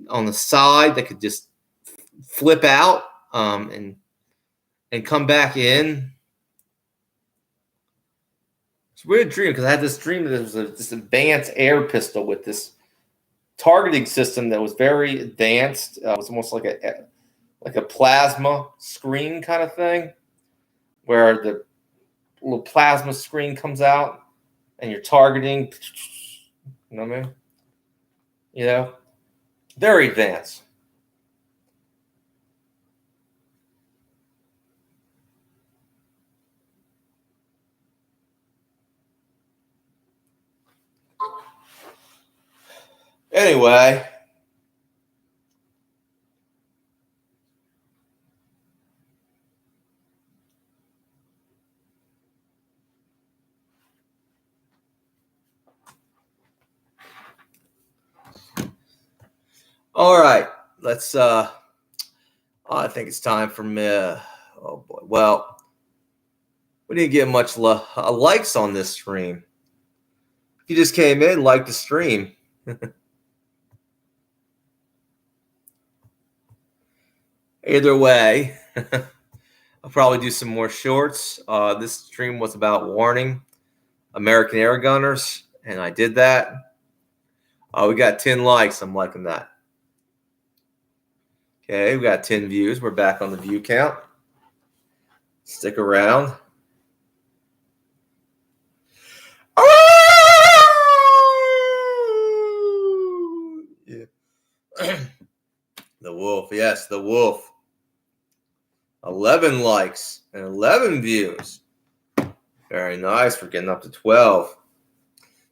on the side that could just flip out and come back in. It's a weird dream because I had this dream that there was this advanced air pistol with this targeting system that was very advanced. It was almost like a plasma screen kind of thing, where the little plasma screen comes out and you're targeting. You know what I mean? You know, very advanced. Anyway, all right, let's I think it's time for me. Oh boy. Well, we didn't get much likes on this stream. If you just came in, like the stream. Either way, I'll probably do some more shorts. This stream was about warning American air gunners, and I did that. We got 10 likes. I'm liking that. Okay, we got 10 views. We're back on the view count. Stick around. Yeah. The wolf. Yes, the wolf. 11 likes and 11 views. Very nice. We're getting up to 12.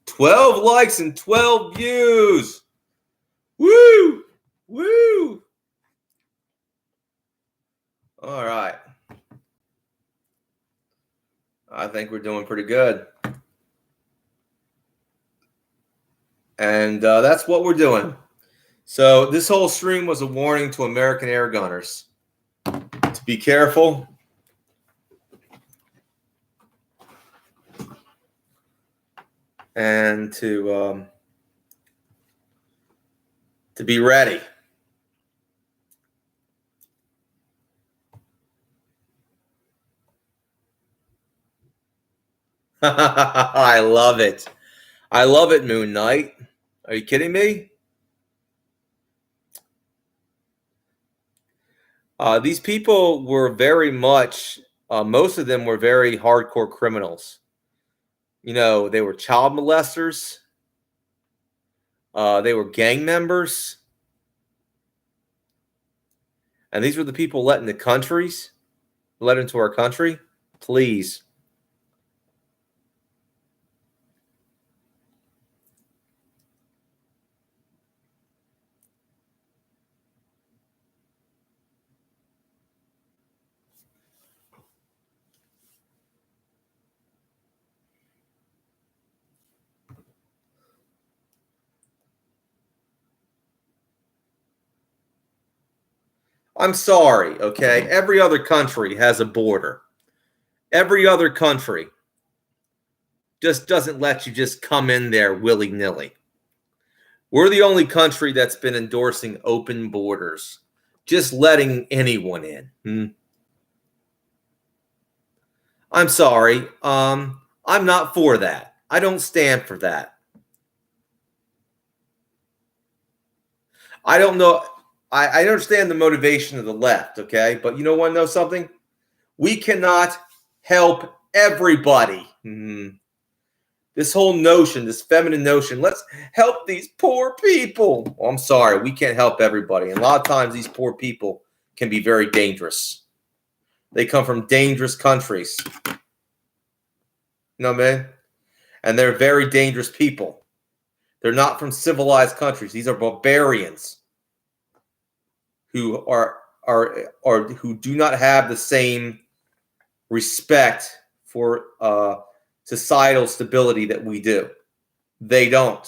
12 likes and 12 views. Woo! Woo! All right. I think we're doing pretty good. And that's what we're doing. So this whole stream was a warning to American air gunners to be careful. And to be ready. I love it. I love it, Moon Knight. Are you kidding me? These people were very much, most of them were very hardcore criminals. You know, they were child molesters. They were gang members. And these were the people let into our country. Please. I'm sorry, okay? Every other country has a border. Every other country. just doesn't let you just come in there willy-nilly. We're the only country that's been endorsing open borders, just letting anyone in. I'm sorry. I'm not for that. I don't stand for that. I don't know. I understand the motivation of the left, okay? But you want to know something? We cannot help everybody. This whole notion, this feminine notion, let's help these poor people. Well, I'm sorry, we can't help everybody. And a lot of times these poor people can be very dangerous. They come from dangerous countries. You know what I mean? And they're very dangerous people. They're not from civilized countries. These are barbarians who are who do not have the same respect for societal stability that we do. They don't.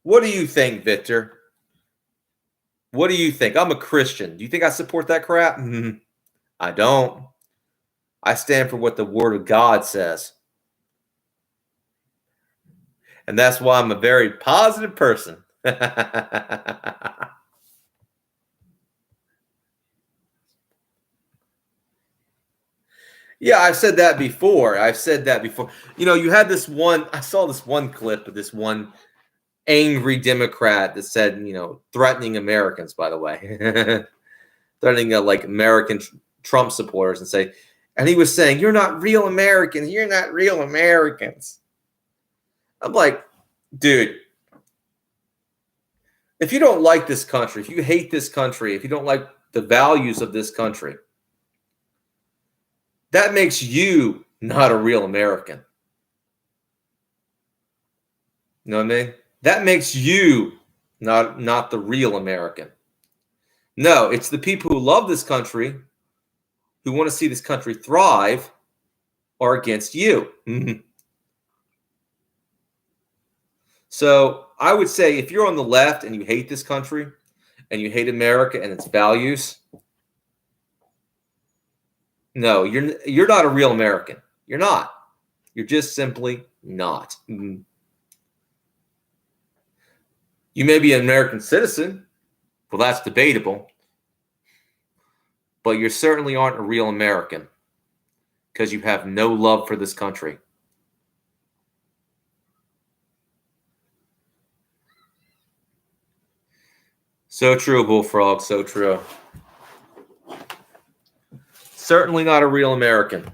What do you think, Victor? What do you think? I'm a Christian. Do you think I support that crap? I don't. I stand for what the Word of God says. And that's why I'm a very positive person. Yeah, I've said that before. You had this one, I saw this one clip of this one angry Democrat that said, threatening Americans, by the way, threatening like American Trump supporters and he was saying, you're not real Americans. You're not real Americans. I'm like, dude, if you don't like this country, if you hate this country, if you don't like the values of this country, that makes you not a real American. You know what I mean? That makes you not the real American. No, it's the people who love this country, who want to see this country thrive, are against you. So I would say if you're on the left and you hate this country and you hate America and its values, no, you're not a real American. You're not. You're just simply not. You may be an American citizen. Well, that's debatable. But you certainly aren't a real American because you have no love for this country. So true, Bullfrog. So true. Certainly not a real American.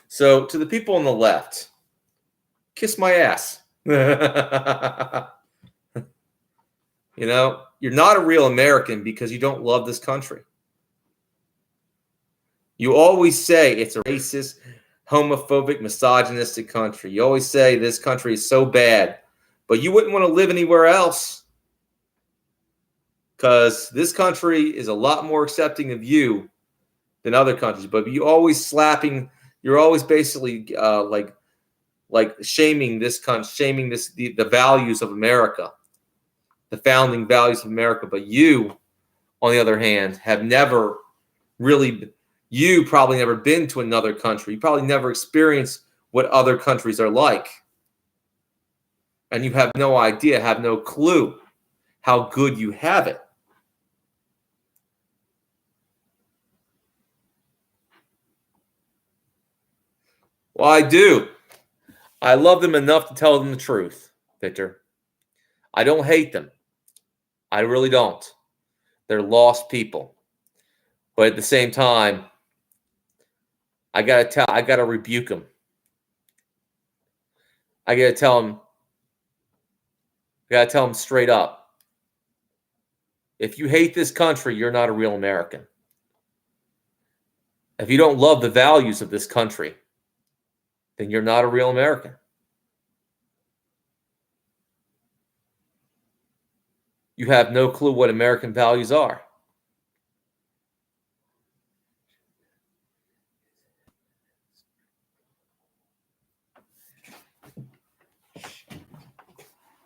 So to the people on the left, kiss my ass. You're not a real American because you don't love this country. You always say it's a racist, homophobic, misogynistic country. You always say this country is so bad, but you wouldn't want to live anywhere else because this country is a lot more accepting of you than other countries. But you're always basically like shaming this country, shaming the values of America, the founding values of America. But you, on the other hand, have never really, you probably never been to another country. You probably never experienced what other countries are like. And you have no idea, have no clue how good you have it. Well, I do. I love them enough to tell them the truth, Victor. I don't hate them. I really don't. They're lost people. But at the same time, I gotta rebuke them. I gotta tell them straight up. If you hate this country, you're not a real American. If you don't love the values of this country, then you're not a real American. You have no clue what American values are.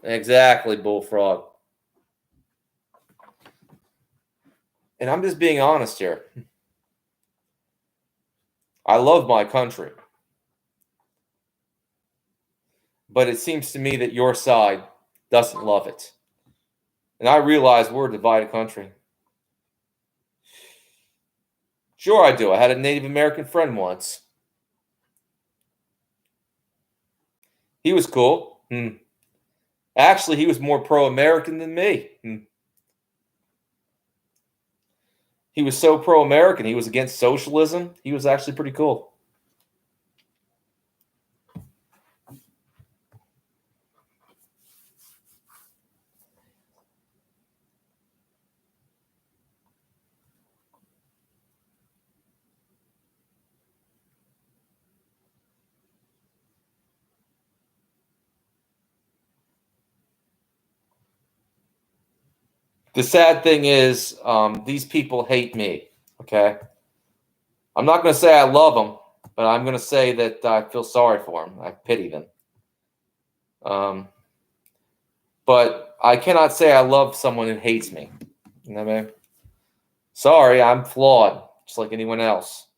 Exactly, Bullfrog. And I'm just being honest here. I love my country. But it seems to me that your side doesn't love it. And I realize we're a divided country. Sure, I do. I had a Native American friend once. He was cool. Actually, he was more pro-American than me. He was so pro-American. He was against socialism. He was actually pretty cool. The sad thing is, these people hate me. Okay, I'm not going to say I love them, but I'm going to say that I feel sorry for them. I pity them. But I cannot say I love someone who hates me. You know what I mean? Sorry, I'm flawed, just like anyone else.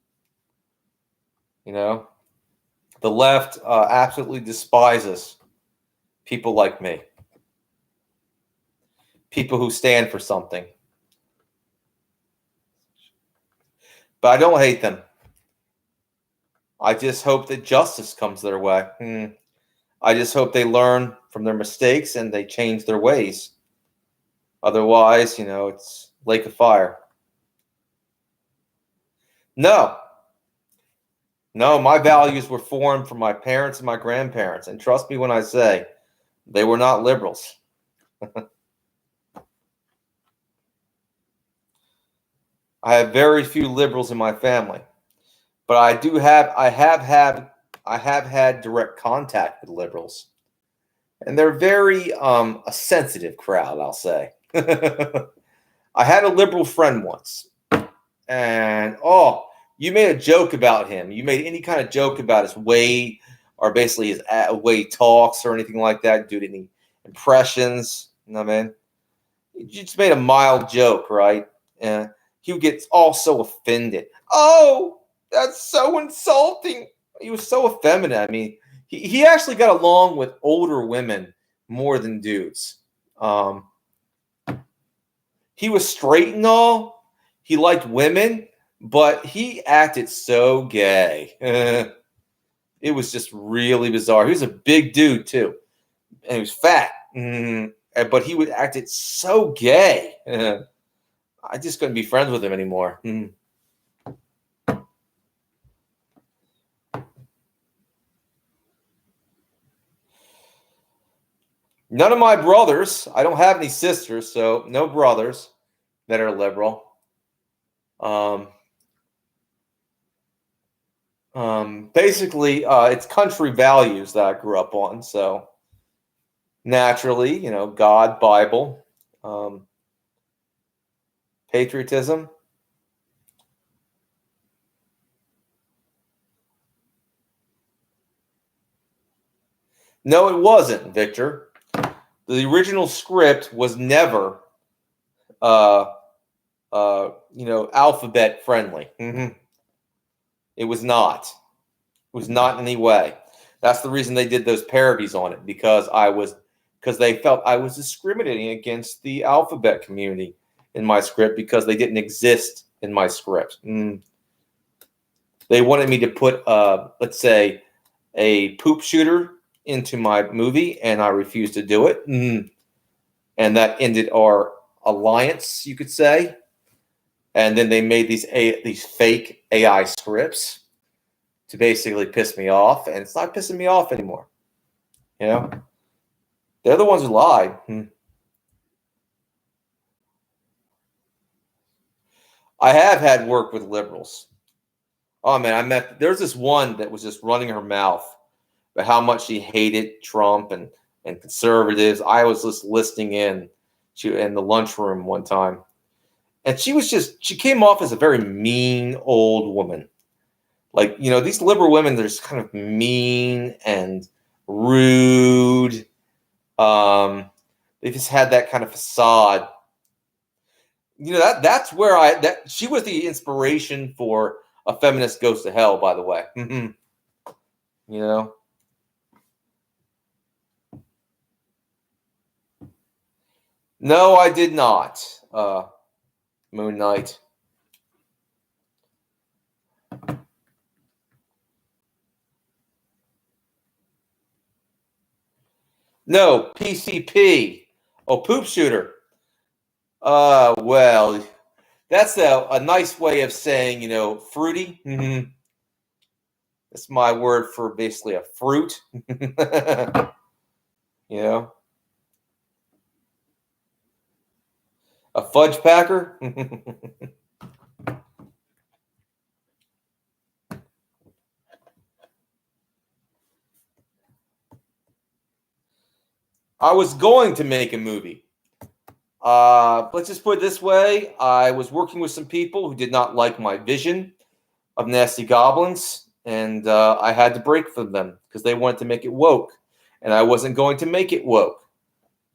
You know, the left absolutely despises people like me. People who stand for something. But I don't hate them. I just hope that justice comes their way. I just hope they learn from their mistakes and they change their ways. Otherwise, it's lake of fire. No, my values were formed from my parents and my grandparents. And trust me when I say they were not liberals. I have very few liberals in my family, but I have had direct contact with liberals, and they're very a sensitive crowd, I'll say. I had a liberal friend once, and you made a joke about him. You made any kind of joke about his weight, or basically his way he talks, or anything like that. Do any impressions? You know what I mean? You just made a mild joke, right? And he would get all so offended. Oh, that's so insulting. He was so effeminate. I mean, he actually got along with older women more than dudes. He was straight and all. He liked women, but he acted so gay. It was just really bizarre. He was a big dude too, and he was fat. But he would acted so gay. I just couldn't be friends with him anymore. None of my brothers, I don't have any sisters, so no brothers that are liberal. Basically, it's country values that I grew up on. So naturally, God, Bible, patriotism. No, it wasn't, Victor. The original script was never, alphabet friendly. It was not. It was not in any way. That's the reason they did those parodies on it, because they felt I was discriminating against the alphabet community in my script because they didn't exist in my script. They wanted me to put, let's say, a poop shooter into my movie, and I refused to do it. And that ended our alliance, you could say. And then they made these fake AI scripts to basically piss me off, and it's not pissing me off anymore. They're the ones who lied. I have had work with liberals. Oh man, there's this one that was just running her mouth about how much she hated Trump and conservatives. I was just listening in the lunchroom one time, and she came off as a very mean old woman. Like, these liberal women, they're just kind of mean and rude. They just had that kind of facade. That's where she was the inspiration for a feminist goes to hell, by the way. You know? No, I did not, Moon Knight. No, PCP. Oh, poop shooter. Well, that's a nice way of saying, fruity. That's my word for basically a fruit. A fudge packer. I was going to make a movie. Let's just put it this way. I was working with some people who did not like my vision of nasty goblins, and I had to break from them because they wanted to make it woke, and I wasn't going to make it woke.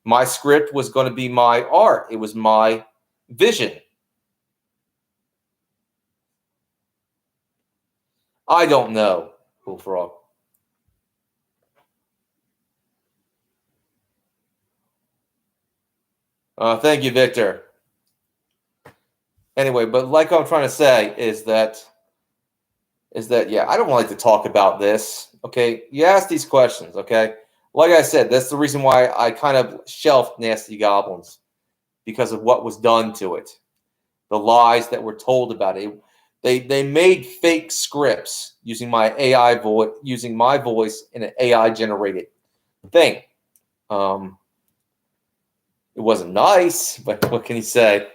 My script was going to be my art. It was my vision. I don't know, Bullfrog. Thank you, Victor. Anyway, but like I'm trying to say is that yeah, I don't like to talk about this. Okay, you ask these questions. Okay, like I said, that's the reason why I kind of shelved Nasty Goblins, because of what was done to it, the lies that were told about it. They made fake scripts using my AI voice, using my voice in an AI generated thing. It wasn't nice, but what can you say?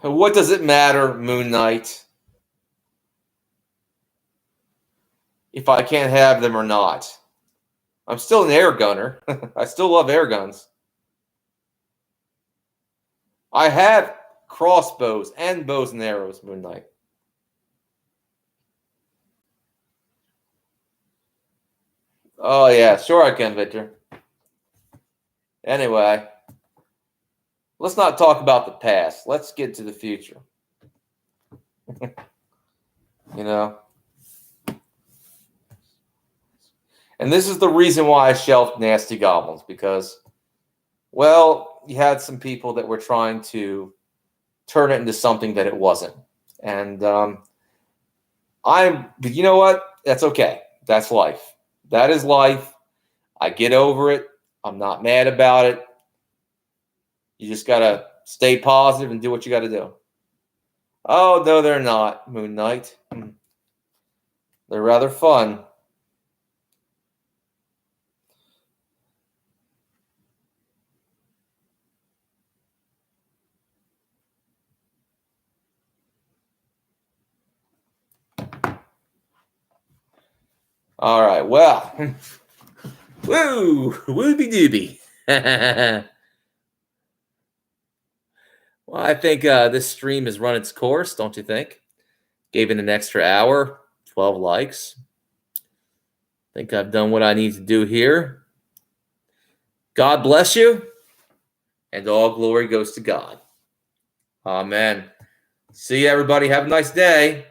What does it matter, Moon Knight, if I can't have them or not? I'm still an air gunner. I still love air guns. I have crossbows and bows and arrows, Moon Knight. Oh, yeah, sure I can, Victor. Anyway, let's not talk about the past. Let's get to the future. And this is the reason why I shelved Nasty Goblins, because, well, you had some people that were trying to turn it into something that it wasn't. And you know what? That's okay. That's life. That is life. I get over it. I'm not mad about it. You just got to stay positive and do what you got to do. Oh, no, they're not, Moon Knight. They're rather fun. All right, well, woo, wooby dooby. Well, I think this stream has run its course, don't you think? Gave it an extra hour, 12 likes. I think I've done what I need to do here. God bless you, and all glory goes to God. Amen. See you, everybody. Have a nice day.